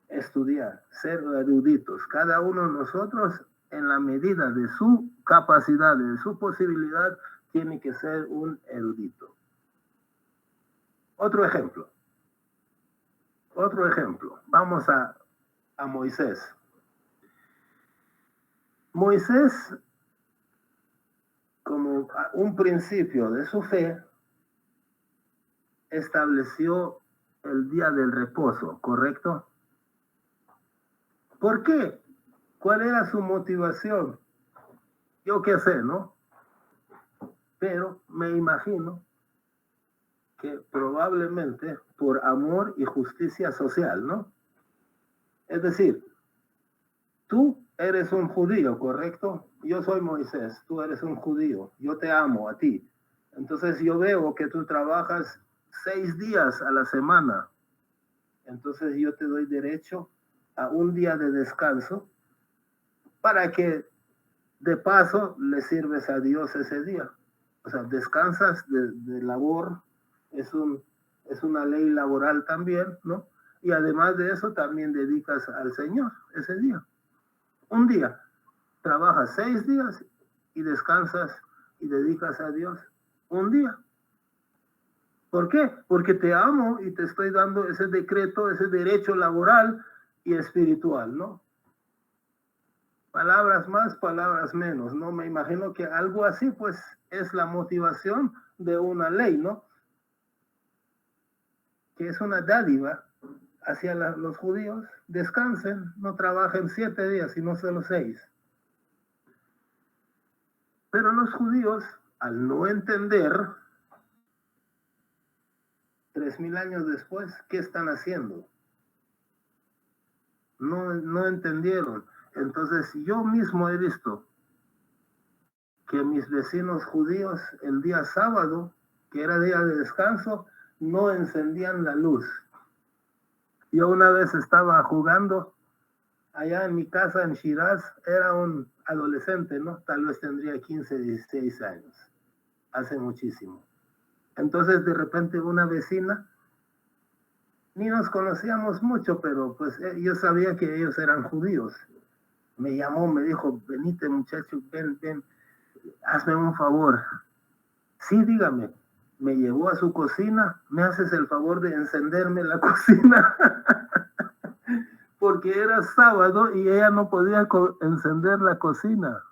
estudiar, ser eruditos. Cada uno de nosotros, en la medida de su capacidad, de su posibilidad, tiene que ser un erudito. Otro ejemplo. Vamos a Moisés. Moisés, como un principio de su fe, estableció el día del reposo, ¿correcto? ¿Por qué? ¿Cuál era su motivación? Yo qué sé, ¿no? Pero me imagino que probablemente por amor y justicia social, ¿no? Es decir, tú eres un judío, ¿correcto? Yo soy Moisés, tú eres un judío, yo te amo a ti. Entonces yo veo que tú trabajas 6 días a la semana. Entonces yo te doy derecho a un día de descanso para que de paso le sirves a Dios ese día. O sea, descansas de labor, es una ley laboral también, ¿no? Y además de eso también dedicas al Señor ese día. Un día, trabajas 6 días y descansas y dedicas a Dios un día. ¿Por qué? Porque te amo y te estoy dando ese decreto, ese derecho laboral y espiritual, ¿no? Palabras más, palabras menos, ¿no? Me imagino que algo así, pues, es la motivación de una ley, ¿no? Que es una dádiva hacia los judíos. Descansen, no trabajen 7 días, sino solo 6. Pero los judíos, al no entender, 3000 años después, ¿qué están haciendo? No entendieron. Entonces yo mismo he visto que mis vecinos judíos el día sábado, que era día de descanso, no encendían la luz. Yo una vez estaba jugando allá en mi casa en Shiraz, era un adolescente, ¿no? Tal vez tendría 15, 16 años, hace muchísimo. Entonces de repente una vecina, ni nos conocíamos mucho, pero pues yo sabía que ellos eran judíos. Me llamó, me dijo, venite muchacho, ven, hazme un favor. Sí, dígame. Me llevó a su cocina, me haces el favor de encenderme la cocina. Porque era sábado y ella no podía encender la cocina.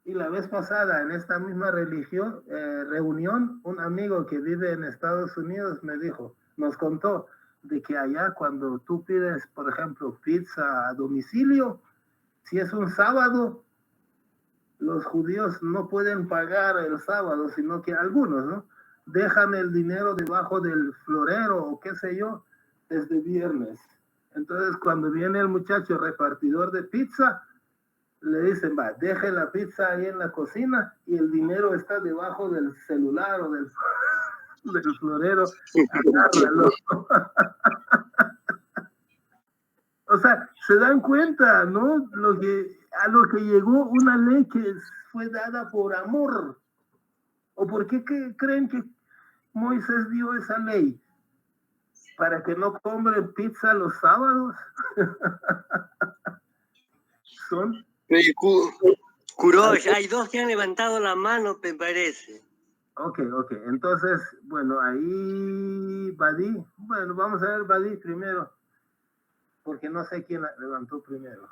Y la vez pasada, en esta misma reunión, un amigo que vive en Estados Unidos nos contó de que allá cuando tú pides, por ejemplo, pizza a domicilio, si es un sábado, los judíos no pueden pagar el sábado, sino que algunos, ¿no? Dejan el dinero debajo del florero o qué sé yo, desde viernes. Entonces, cuando viene el muchacho repartidor de pizza, le dicen, va, deje la pizza ahí en la cocina y el dinero está debajo del celular o del florero. Agárralo. O sea, se dan cuenta, ¿no? A lo que llegó una ley que fue dada por amor. ¿O por qué creen que Moisés dio esa ley? ¿Para que no compren pizza los sábados? Son... Kurosh, hay dos que han levantado la mano, me parece. Ok. Entonces, bueno, ahí Badí. Bueno, vamos a ver Badí primero. Porque no sé quién levantó primero.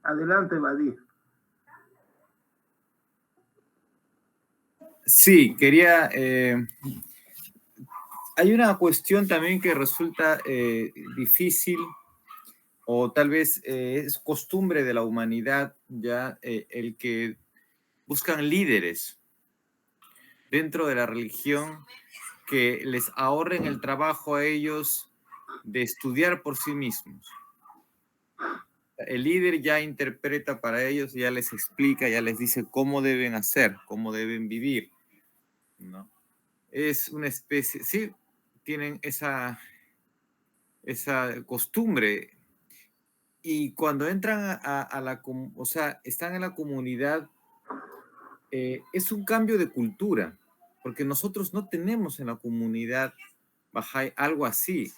Adelante, Badí. Sí, quería... hay una cuestión también que resulta difícil, o tal vez es costumbre de la humanidad ya el que buscan líderes dentro de la religión que les ahorren el trabajo a ellos de estudiar por sí mismos. El líder ya interpreta para ellos, ya les explica, ya les dice cómo deben hacer, cómo deben vivir, ¿no? Es una especie, sí, tienen esa costumbre. Y cuando entran o sea, están en la comunidad, es un cambio de cultura, porque nosotros no tenemos en la comunidad Bahá'í algo así.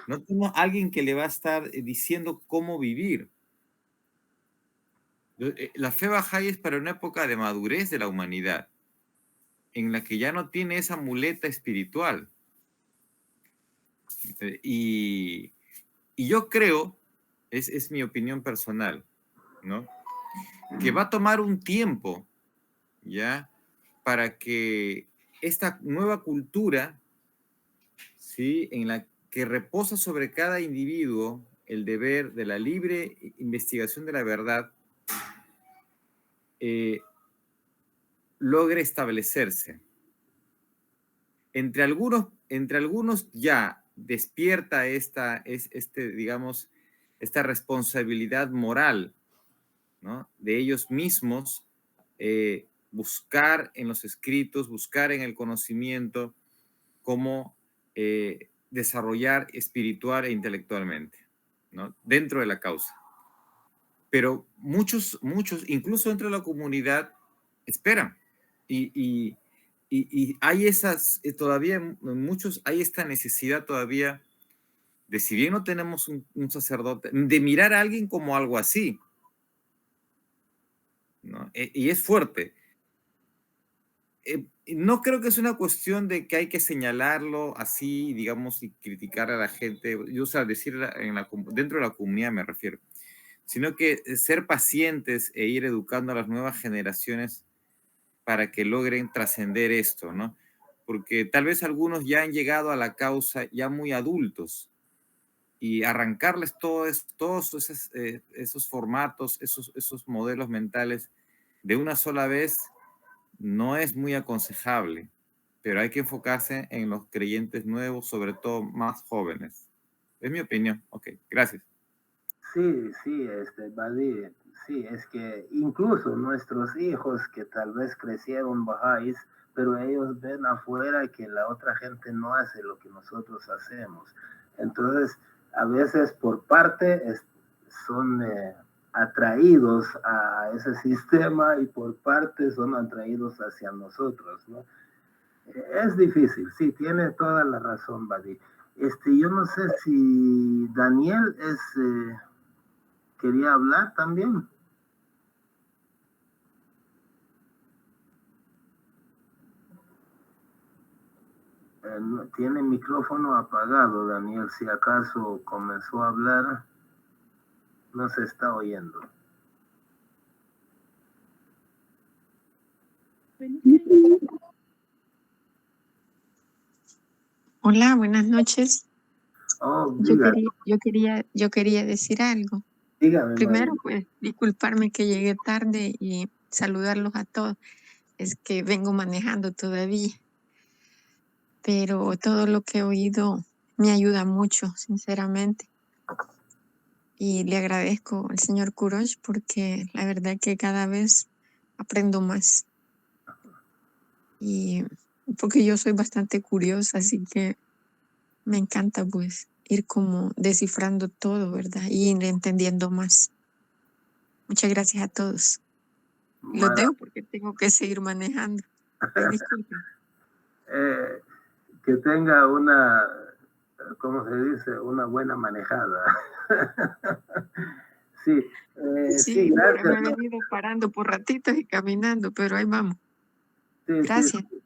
No tenemos alguien que le va a estar diciendo cómo vivir. La fe Bahá'í es para una época de madurez de la humanidad, en la que ya no tiene esa muleta espiritual. Y yo creo, es mi opinión personal, ¿no? Que va a tomar un tiempo, ¿ya? Para que esta nueva cultura, ¿sí? En la que reposa sobre cada individuo el deber de la libre investigación de la verdad, logre establecerse. Entre algunos ya despierta digamos, esta responsabilidad moral, ¿no? De ellos mismos, buscar en los escritos, buscar en el conocimiento cómo desarrollar espiritual e intelectualmente, ¿no? Dentro de la causa. Pero muchos, incluso dentro de la comunidad, esperan. Y hay todavía, muchos, hay esta necesidad todavía de, si bien no tenemos un sacerdote, de mirar a alguien como algo así, ¿no? Y es fuerte. No creo que es una cuestión de que hay que señalarlo así, digamos, y criticar a la gente, o sea, decir dentro de la comunidad me refiero, sino que ser pacientes e ir educando a las nuevas generaciones para que logren trascender esto, ¿no? Porque tal vez algunos ya han llegado a la causa ya muy adultos y arrancarles todos esos formatos, esos modelos mentales de una sola vez no es muy aconsejable, pero hay que enfocarse en los creyentes nuevos, sobre todo más jóvenes. Es mi opinión. Ok, gracias. Sí, Badí, sí, es que incluso nuestros hijos que tal vez crecieron bajáis, pero ellos ven afuera que la otra gente no hace lo que nosotros hacemos. Entonces, a veces por parte son atraídos a ese sistema y por parte son atraídos hacia nosotros, ¿no? Es difícil, sí, tiene toda la razón, Badí. Yo no sé si Daniel quería hablar también. Tiene micrófono apagado, Daniel. Si acaso comenzó a hablar, no se está oyendo. Hola, buenas noches. Oh, yo quería decir algo. Dígame, Primero, María. pues, disculparme que llegué tarde y saludarlos a todos. Es que vengo manejando todavía, pero todo lo que he oído me ayuda mucho, sinceramente. Y le agradezco al señor Kurosh porque la verdad que cada vez aprendo más. Y porque yo soy bastante curiosa, así que me encanta, pues, ir como descifrando todo, ¿verdad? Y ir entendiendo más. Muchas gracias a todos. Los Mara- dejo porque tengo que seguir manejando. Ay, disculpen. Que tenga una, ¿cómo se dice? Una buena manejada. Sí, Sí, sí, ahora gracias. me he venido parando por ratitos y caminando, pero ahí vamos. Sí, Gracias. sí,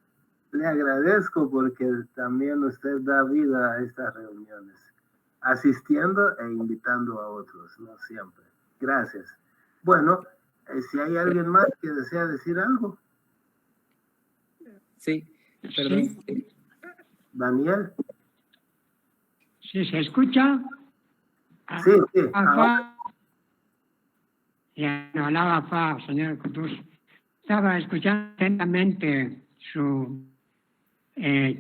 le agradezco porque también usted da vida a estas reuniones, asistiendo e invitando a otros, no siempre. Gracias. Bueno, si hay alguien más que desea decir algo, Sí, perdón. Daniel. ¿Sí se escucha? Sí, sí. Ya no hablaba Fa, señor Cotuz. Estaba escuchando atentamente su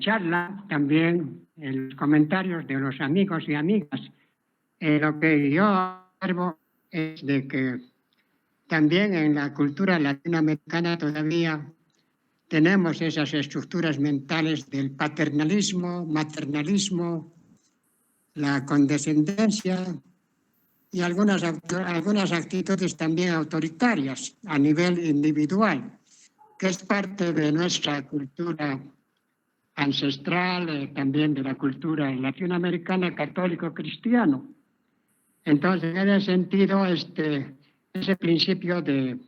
charla, también los comentarios de los amigos y amigas. Lo que yo observo es de que también en la cultura latinoamericana todavía tenemos esas estructuras mentales del paternalismo, maternalismo, la condescendencia y algunas actitudes también autoritarias a nivel individual, que es parte de nuestra cultura ancestral, también de la cultura latinoamericana católico-cristiano. Entonces, en ese sentido, ese principio de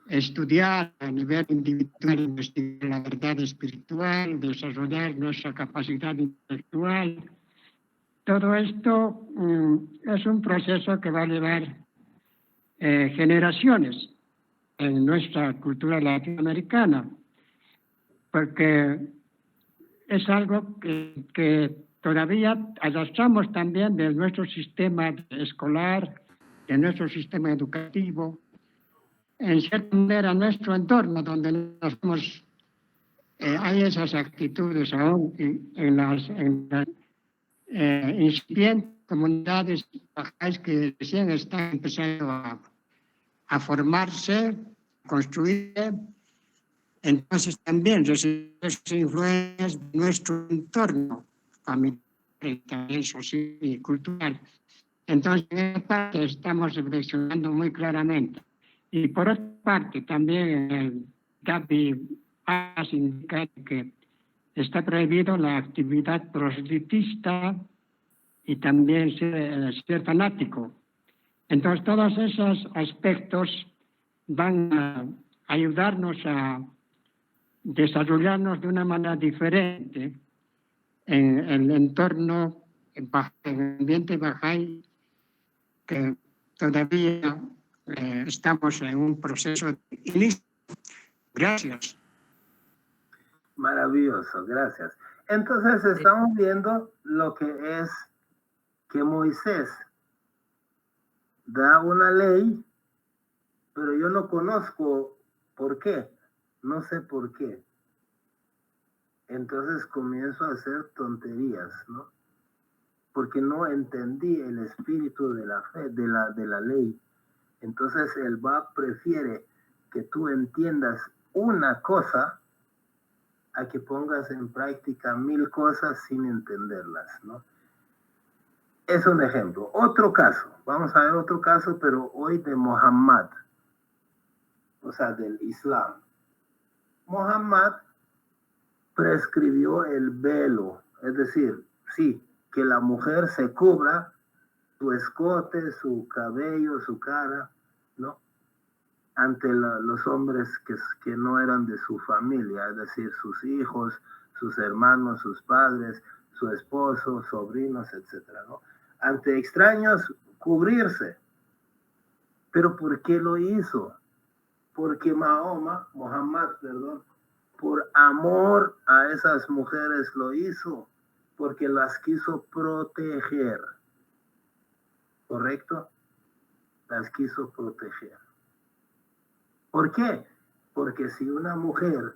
estudiar a nivel individual, investigar la verdad espiritual, desarrollar nuestra capacidad intelectual, todo esto es un proceso que va a llevar generaciones en nuestra cultura latinoamericana, porque es algo que todavía arrastramos también de nuestro sistema escolar, de nuestro sistema educativo, en cierta manera nuestro entorno donde hay esas actitudes aún en las incipientes comunidades bajáis que recién están empezando a formarse, a construirse. Entonces también recibimos influencias de nuestro entorno familiar y también social y cultural. Entonces, en esta parte estamos reflexionando muy claramente. Y por otra parte, también el GAPI indica que está prohibido la actividad proselitista y también ser fanático. Entonces, todos esos aspectos van a ayudarnos a desarrollarnos de una manera diferente en el entorno, en el ambiente bahá'í, que todavía estamos en un proceso de inicio. Gracias. Maravilloso, gracias. Entonces estamos viendo lo que es que Moisés da una ley, pero yo no conozco por qué, no sé por qué. Entonces comienzo a hacer tonterías, ¿no? Porque no entendí el espíritu de la fe, de la ley. Entonces el BAP prefiere que tú entiendas una cosa a que pongas en práctica 1000 cosas sin entenderlas, ¿no? Es un ejemplo. Otro caso, vamos a ver otro caso, pero hoy de Muhammad, o sea, del Islam. Muhammad prescribió el velo, es decir, sí, que la mujer se cubra su escote, su cabello, su cara, ¿no? Ante los hombres que no eran de su familia, es decir, sus hijos, sus hermanos, sus padres, su esposo, sobrinos, etcétera, ¿no? Ante extraños, cubrirse. ¿Pero por qué lo hizo? Porque Muhammad, por amor a esas mujeres lo hizo, porque las quiso proteger. ¿Correcto? Las quiso proteger. ¿Por qué? Porque si una mujer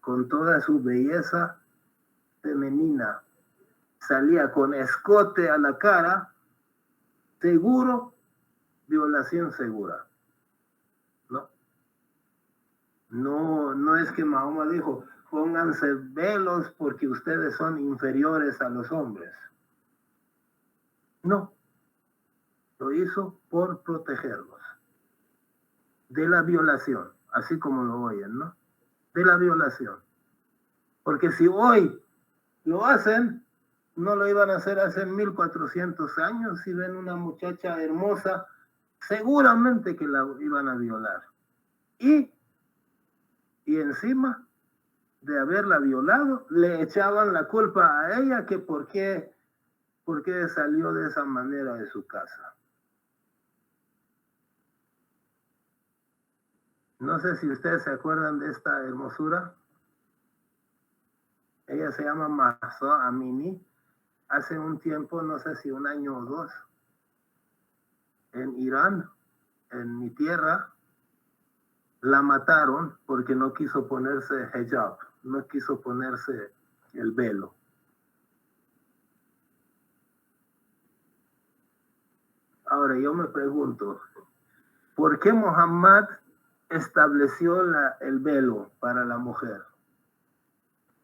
con toda su belleza femenina salía con escote a la cara, seguro, violación segura. No es que Mahoma dijo, pónganse velos porque ustedes son inferiores a los hombres. No, lo hizo por protegerlos de la violación, así como lo oyen, ¿no? De la violación. Porque si hoy lo hacen, no lo iban a hacer hace 1400 años. Si ven una muchacha hermosa, seguramente que la iban a violar. Y encima de haberla violado, le echaban la culpa a ella que por qué salió de esa manera de su casa. No sé si ustedes se acuerdan de esta hermosura. Ella se llama Mahsa Amini. Hace un tiempo, no sé si un año o dos, en Irán, en mi tierra, la mataron porque no quiso ponerse hijab, no quiso ponerse el velo. Ahora yo me pregunto, ¿por qué Muhammad estableció el velo para la mujer?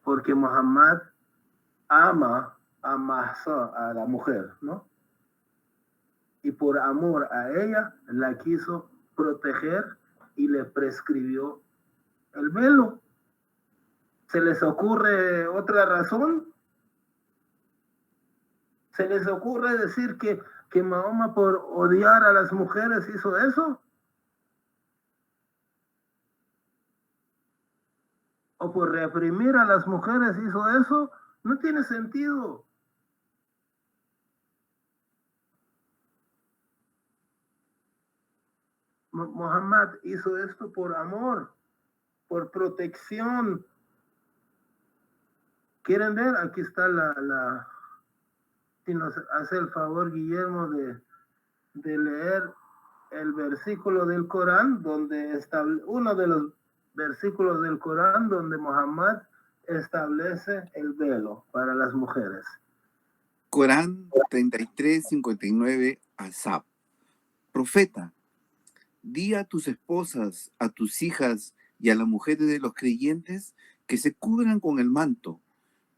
Porque Muhammad ama a Mahsa, a la mujer, ¿no? Y por amor a ella la quiso proteger y le prescribió el velo. ¿Se les ocurre otra razón? ¿Se les ocurre decir que Mahoma por odiar a las mujeres hizo eso? ¿O por reprimir a las mujeres hizo eso? No tiene sentido. Muhammad hizo esto por amor, por protección. ¿Quieren ver? Aquí está si nos hace el favor, Guillermo, de leer el versículo del Corán, uno de los versículos del Corán donde Muhammad establece el velo para las mujeres. Corán 33:59, Asap. Profeta, di a tus esposas, a tus hijas y a las mujeres de los creyentes que se cubran con el manto.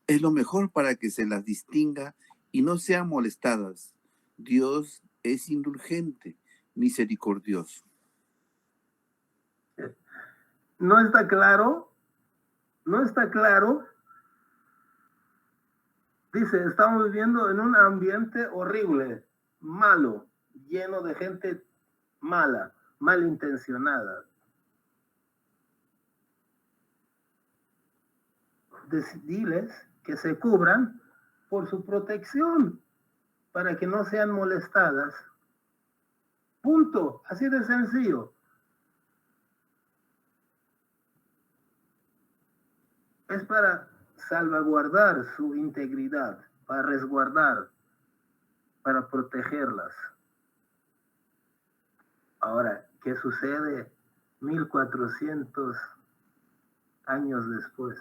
Es lo mejor para que se las distinga y no sean molestadas. Dios es indulgente, misericordioso. ¿No está claro? ¿No está claro? Dice, estamos viviendo en un ambiente horrible, malo, lleno de gente mala, malintencionada. Diles que se cubran por su protección, para que no sean molestadas. Punto, así de sencillo. Es para salvaguardar su integridad, para resguardar, para protegerlas. Ahora, ¿qué sucede 1400 años después?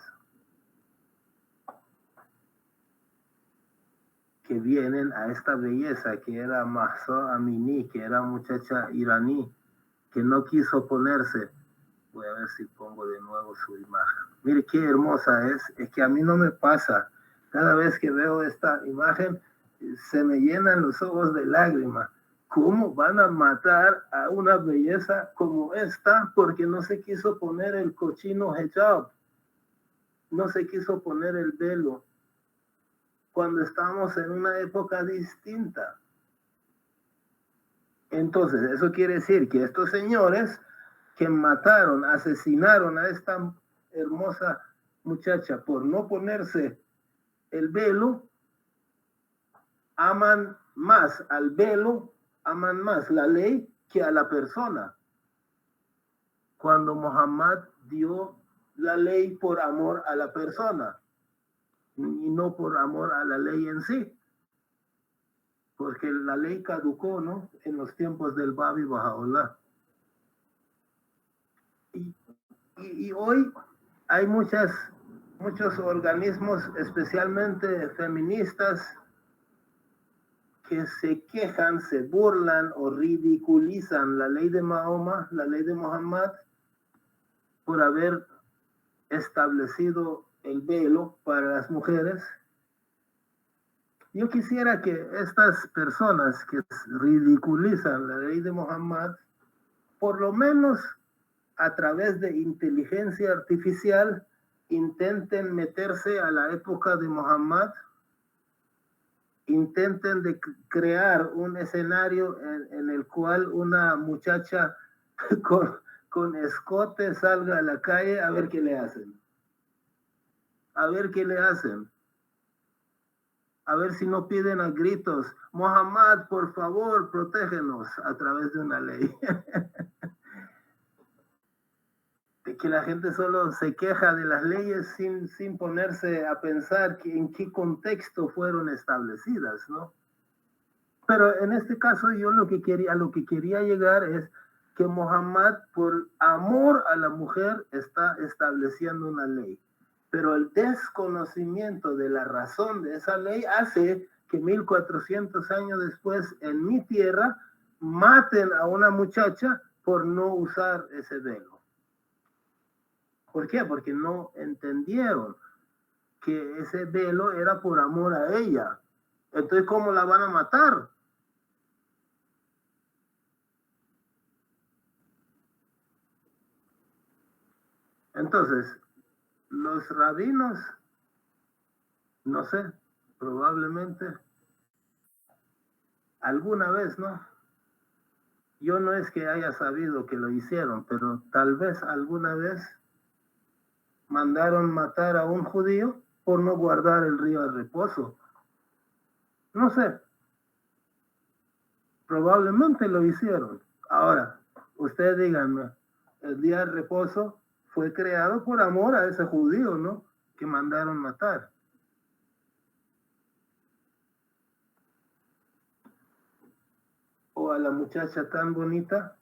Que vienen a esta belleza que era Mahsa Amini, que era muchacha iraní, que no quiso ponerse. Voy a ver si pongo de nuevo su imagen. Mire qué hermosa es que a mí no me pasa. Cada vez que veo esta imagen, se me llenan los ojos de lágrimas. ¿Cómo van a matar a una belleza como esta porque no se quiso poner el cochino hijab? No se quiso poner el velo cuando estamos en una época distinta. Entonces, eso quiere decir que estos señores que mataron, asesinaron a esta hermosa muchacha por no ponerse el velo, aman más al velo, aman más la ley que a la persona. Cuando Muhammad dio la ley por amor a la persona y no por amor a la ley en sí. Porque la ley caducó, ¿no? En los tiempos del Babi Baha'u'llah. Y hoy hay muchos organismos, especialmente feministas, que se quejan, se burlan o ridiculizan la ley de Mahoma, la ley de Muhammad, por haber establecido el velo para las mujeres. Yo quisiera que estas personas que ridiculizan la ley de Muhammad, por lo menos a través de inteligencia artificial, intenten meterse a la época de Muhammad, intenten de crear un escenario en el cual una muchacha con escote salga a la calle, a ver qué le hacen. A ver qué le hacen. A ver si no piden a gritos, Muhammad, por favor, protégenos a través de una ley. De que la gente solo se queja de las leyes sin ponerse a pensar en qué contexto fueron establecidas, ¿no? Pero en este caso yo lo que quería llegar es que Muhammad, por amor a la mujer, está estableciendo una ley. Pero el desconocimiento de la razón de esa ley hace que 1400 años después en mi tierra maten a una muchacha por no usar ese velo. ¿Por qué? Porque no entendieron que ese velo era por amor a ella. Entonces, ¿cómo la van a matar? Entonces, los rabinos, no sé, probablemente alguna vez, ¿no? Yo no es que haya sabido que lo hicieron, pero tal vez alguna vez mandaron matar a un judío por no guardar el día de reposo. No sé. Probablemente lo hicieron. Ahora, ustedes díganme, el día de reposo fue creado por amor a ese judío, ¿no? Que mandaron matar. O a la muchacha tan bonita,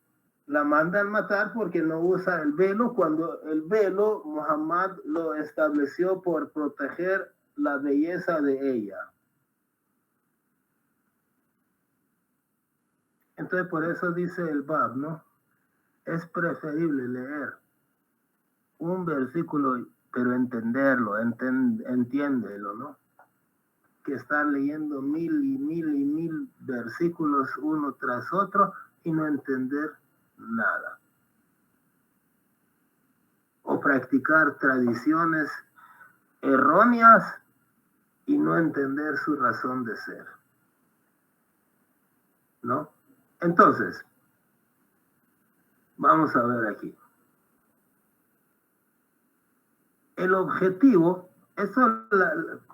la mandan matar porque no usa el velo, cuando el velo Muhammad lo estableció por proteger la belleza de ella. Entonces por eso dice el Bab, ¿no? Es preferible leer un versículo, pero entenderlo, entiéndelo, ¿no? Que estar leyendo mil versículos uno tras otro y no entender nada. O practicar tradiciones erróneas y no entender su razón de ser, ¿no? Entonces, vamos a ver aquí. El objetivo, eso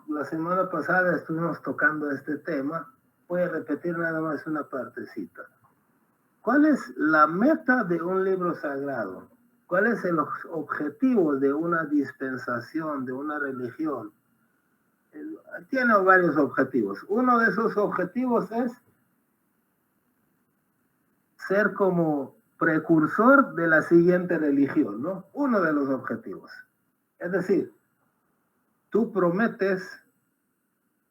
la semana pasada estuvimos tocando este tema, voy a repetir nada más una partecita. ¿Cuál es la meta de un libro sagrado? ¿Cuál es el objetivo de una dispensación, de una religión? Tiene varios objetivos. Uno de esos objetivos es ser como precursor de la siguiente religión, ¿no? Uno de los objetivos. Es decir, tú prometes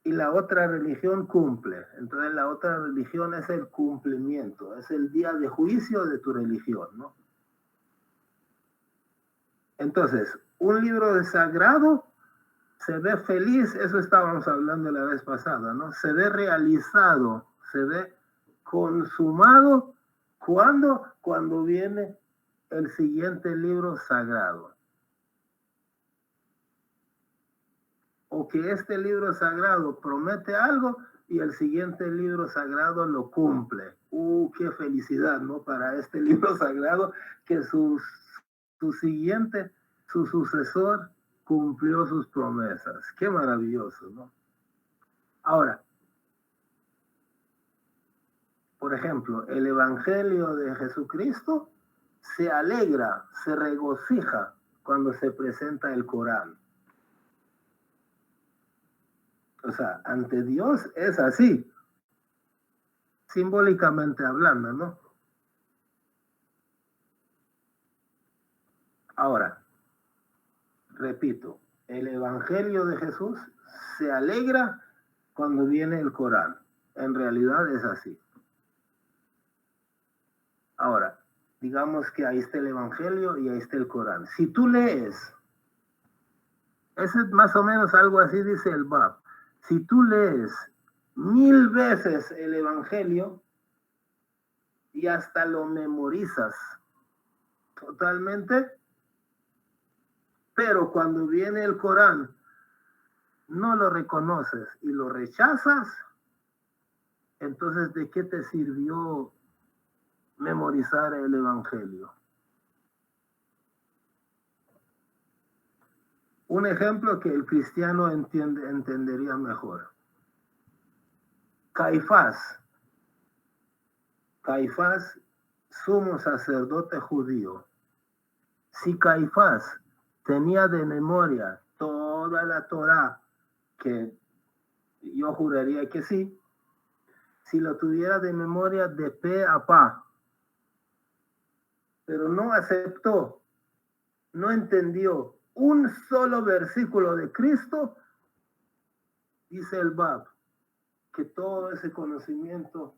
y la otra religión cumple. Entonces la otra religión es el cumplimiento, es el día de juicio de tu religión, ¿no? Entonces, un libro sagrado se ve feliz, eso estábamos hablando la vez pasada, ¿no? Se ve realizado, se ve consumado cuando viene el siguiente libro sagrado. O que este libro sagrado promete algo y el siguiente libro sagrado lo cumple. Qué felicidad, ¿no? Para este libro sagrado que su sucesor cumplió sus promesas. Qué maravilloso, ¿no? Ahora, por ejemplo, el Evangelio de Jesucristo se alegra, se regocija cuando se presenta el Corán. O sea, ante Dios es así, simbólicamente hablando, ¿no? Ahora, repito, el Evangelio de Jesús se alegra cuando viene el Corán. En realidad es así. Ahora, digamos que ahí está el Evangelio y ahí está el Corán. Si tú lees, es más o menos algo así dice el Bab. Si tú lees 1000 veces el Evangelio y hasta lo memorizas totalmente, pero cuando viene el Corán no lo reconoces y lo rechazas, entonces ¿de qué te sirvió memorizar el Evangelio? Un ejemplo que el cristiano entendería mejor. Caifás, sumo sacerdote judío. Si Caifás tenía de memoria toda la Torá, que yo juraría que sí, si lo tuviera de memoria de pe a pa, pero no aceptó, no entendió un solo versículo de Cristo, dice el Bab, que todo ese conocimiento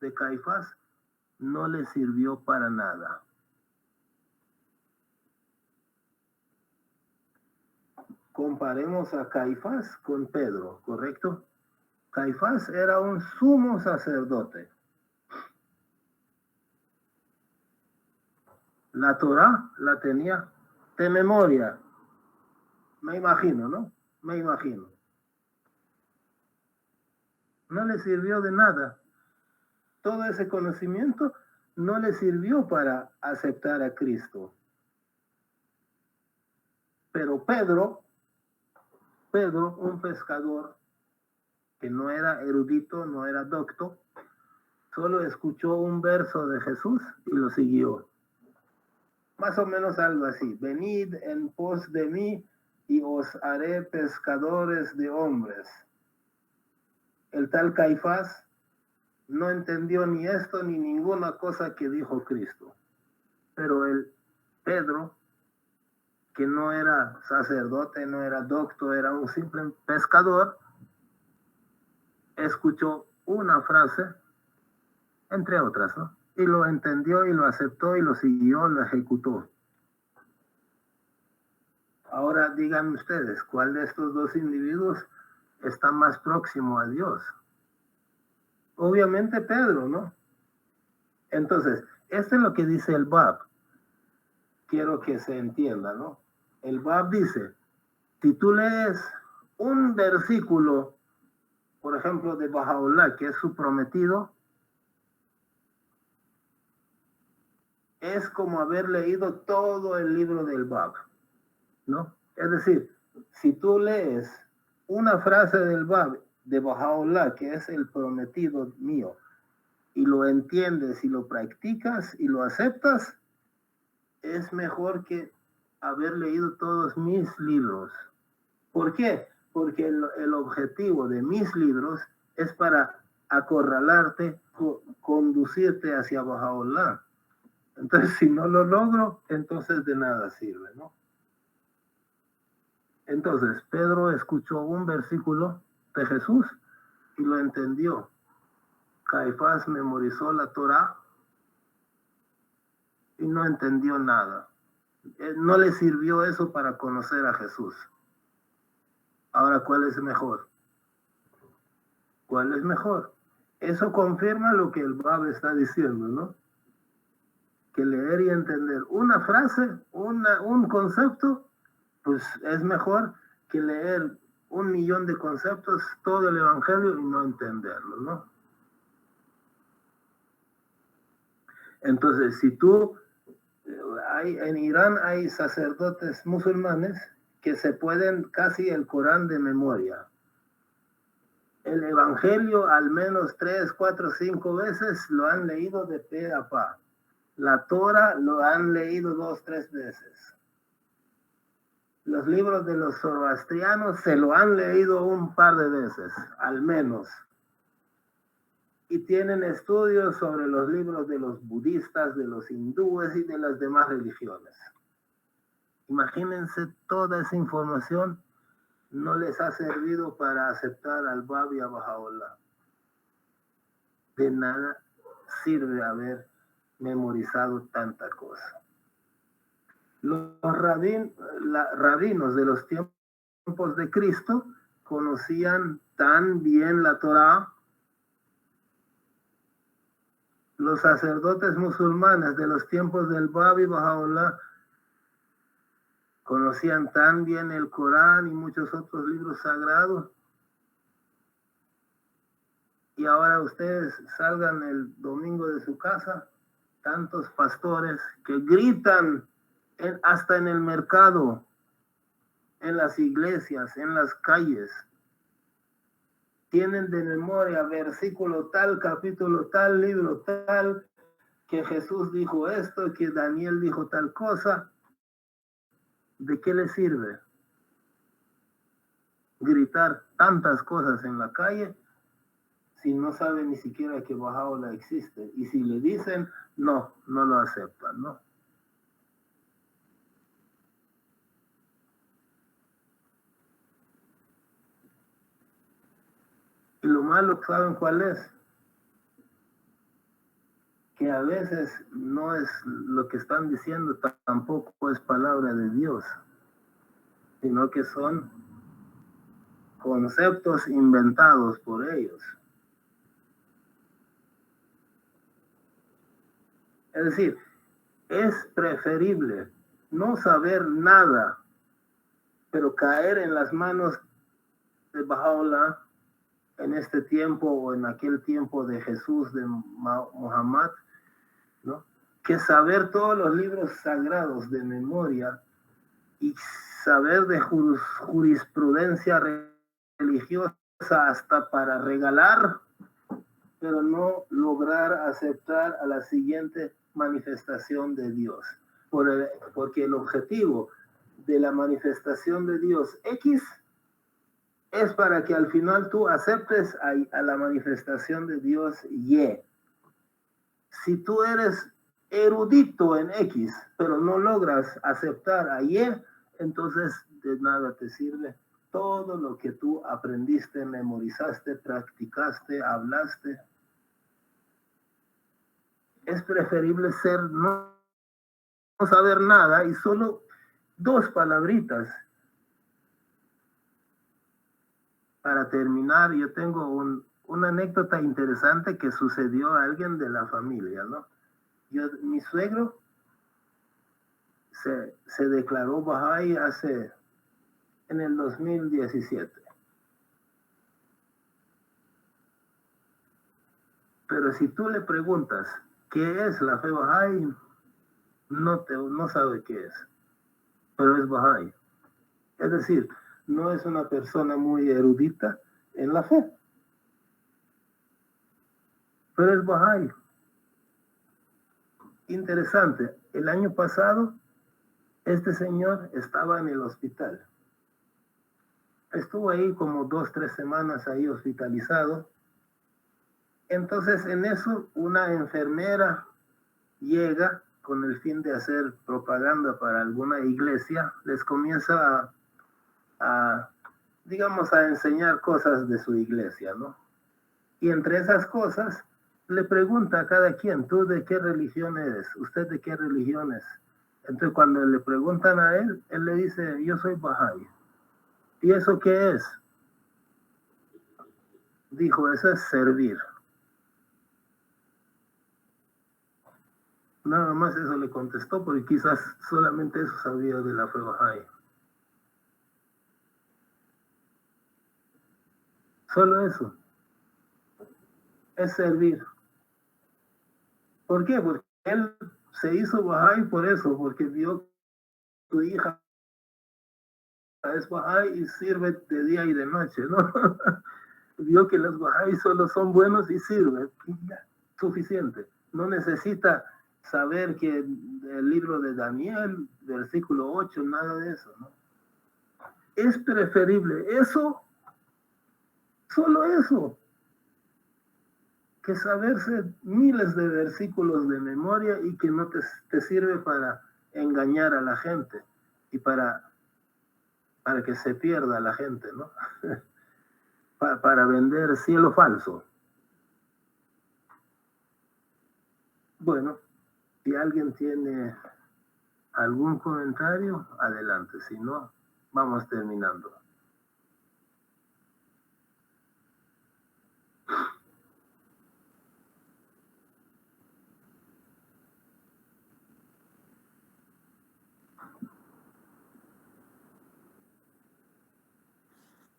de Caifás no le sirvió para nada. Comparemos a Caifás con Pedro, ¿correcto? Caifás era un sumo sacerdote. La Torá la tenía de memoria. Me imagino, ¿no? Me imagino. No le sirvió de nada. Todo ese conocimiento no le sirvió para aceptar a Cristo. Pero Pedro, un pescador que no era erudito, no era docto, solo escuchó un verso de Jesús y lo siguió. Más o menos algo así. Venid en pos de mí y os haré pescadores de hombres. El tal Caifás no entendió ni esto ni ninguna cosa que dijo Cristo. Pero el Pedro, que no era sacerdote, no era doctor, era un simple pescador, escuchó una frase, entre otras, ¿no? Y lo entendió y lo aceptó y lo siguió, lo ejecutó. Ahora díganme ustedes, ¿cuál de estos dos individuos está más próximo a Dios? Obviamente Pedro, ¿no? Entonces, esto es lo que dice el Bab. Quiero que se entienda, ¿no? El Bab dice, si tú lees un versículo, por ejemplo, de Bahá'u'lláh, que es su prometido, es como haber leído todo el libro del Bab, ¿no? Es decir, si tú lees una frase del Bab de Bahá'u'lláh, que es el prometido mío, y lo entiendes y lo practicas y lo aceptas, es mejor que haber leído todos mis libros. ¿Por qué? Porque el objetivo de mis libros es para acorralarte, conducirte hacia Bahá'u'lláh. Entonces, si no lo logro, entonces de nada sirve, ¿no? Entonces, Pedro escuchó un versículo de Jesús y lo entendió. Caifás memorizó la Torá y no entendió nada. No le sirvió eso para conocer a Jesús. Ahora, ¿cuál es mejor? ¿Cuál es mejor? Eso confirma lo que el Bab está diciendo, ¿no? Que leer y entender una frase, un concepto, pues es mejor que leer 1.000.000 de conceptos, todo el Evangelio y no entenderlo, ¿no? Entonces, si tú, en Irán hay sacerdotes musulmanes que se pueden casi el Corán de memoria. El Evangelio al menos 3, 4, 5 veces lo han leído de pe a pa. La Torah lo han leído 2, 3 veces. Los libros de los zoroastrianos se lo han leído un par de veces, al menos. Y tienen estudios sobre los libros de los budistas, de los hindúes y de las demás religiones. Imagínense, toda esa información no les ha servido para aceptar al Bab y a Bahá'u'lláh. De nada sirve haber memorizado tanta cosa. Los rabinos de los tiempos de Cristo conocían tan bien la Torá. Los sacerdotes musulmanes de los tiempos del Babi Baha'u'lláh conocían tan bien el Corán y muchos otros libros sagrados. Y ahora ustedes salgan el domingo de su casa, tantos pastores que gritan hasta en el mercado, en las iglesias, en las calles. Tienen de memoria versículo tal, capítulo tal, libro tal, que Jesús dijo esto, que Daniel dijo tal cosa. ¿De qué le sirve gritar tantas cosas en la calle si no sabe ni siquiera que Baha'u'lláh existe? Y si le dicen, no lo aceptan, ¿no? Y lo malo, ¿saben cuál es? Que a veces no es lo que están diciendo, tampoco es palabra de Dios, sino que son conceptos inventados por ellos. Es decir, es preferible no saber nada, pero caer en las manos de Baha'u'lláh en este tiempo o en aquel tiempo de Jesús, de Muhammad, ¿no? Que saber todos los libros sagrados de memoria y saber de jurisprudencia religiosa hasta para regalar, pero no lograr aceptar a la siguiente manifestación de Dios. Porque el objetivo de la manifestación de Dios X es para que al final tú aceptes a la manifestación de Dios Y. Si tú eres erudito en X, pero no logras aceptar a Y, entonces de nada te sirve todo lo que tú aprendiste, memorizaste, practicaste, hablaste. Es preferible no saber nada y solo 2 palabritas. Para terminar, yo tengo una anécdota interesante que sucedió a alguien de la familia, ¿no? Mi suegro se declaró Bahá'í en el 2017. Pero si tú le preguntas qué es la fe Bahá'í, no sabe qué es, pero es Bahá'í. Es decir, no es una persona muy erudita en la fe, pero es Bahá'í. Interesante, el año pasado este señor estaba en el hospital. Estuvo ahí como 2-3 semanas ahí hospitalizado. Entonces en eso una enfermera llega con el fin de hacer propaganda para alguna iglesia, les comienza a enseñar cosas de su iglesia, ¿no? Y entre esas cosas le pregunta a cada quien, ¿tú de qué religión eres? ¿Usted de qué religión es? Entonces cuando le preguntan a él le dice, yo soy Bahá'í. ¿Y eso qué es? Dijo, eso es servir. Nada más eso le contestó, porque quizás solamente eso sabía de la fe Bahá'í. Solo eso. Es servir. ¿Por qué? Porque él se hizo Bahá'í por eso, porque vio que su hija es Bahá'í y sirve de día y de noche, ¿no? Vio que los Bahá'í solo son buenos y sirven. Suficiente. No necesita saber que el libro de Daniel, versículo 8, nada de eso, ¿no? Es preferible eso, solo eso, que saberse miles de versículos de memoria y que no te sirve para engañar a la gente y para que se pierda la gente, ¿no? para vender cielo falso. Bueno, si alguien tiene algún comentario, adelante. Si no, vamos terminando.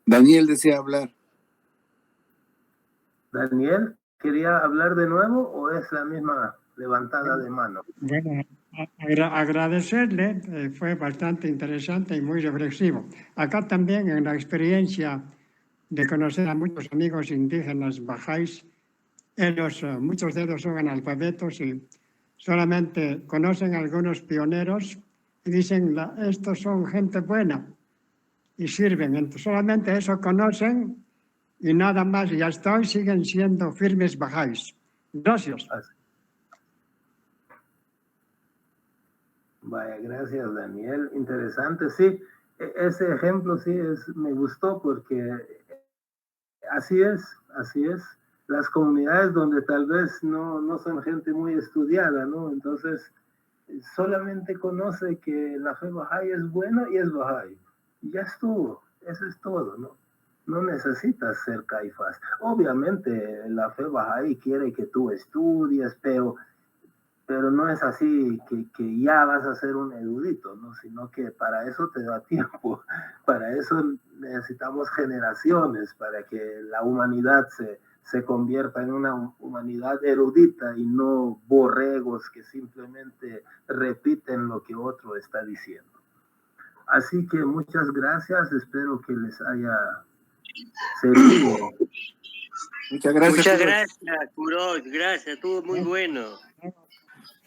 Daniel desea hablar. Daniel, ¿quería hablar de nuevo o es la misma levantada de mano? Bueno, agradecerle, fue bastante interesante y muy reflexivo. Acá también en la experiencia de conocer a muchos amigos indígenas bajáis, muchos de ellos son analfabetos y solamente conocen a algunos pioneros y dicen, estos son gente buena y sirven. Entonces, solamente eso conocen y nada más, y hasta hoy siguen siendo firmes bajáis. Gracias. Vaya, gracias Daniel, interesante, sí, ese ejemplo sí me gustó porque así es, las comunidades donde tal vez no son gente muy estudiada, ¿no? Entonces, solamente conoce que la fe Bahá'í es buena y es Bahá'í, y ya estuvo, eso es todo, ¿no? No necesitas ser Caifás. Obviamente la fe Bahá'í quiere que tú estudies, pero no es así que ya vas a ser un erudito, ¿no? Sino que para eso te da tiempo, para eso necesitamos generaciones, para que la humanidad se convierta en una humanidad erudita y no borregos que simplemente repiten lo que otro está diciendo. Así que muchas gracias, espero que les haya servido. Muchas gracias. Muchas gracias, Kurosh, gracias, estuvo muy bueno.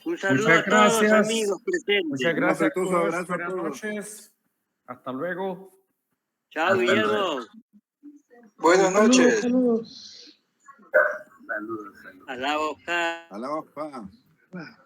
Un saludo Muchas a todos los gracias. amigos presentes. Muchas gracias. Un abrazo a Buenas todos. noches. Hasta luego. Chao, Hasta Guillermo. luego. Buenas noches. Saludos. Saludos. Alá, Oscar. Alá, papá.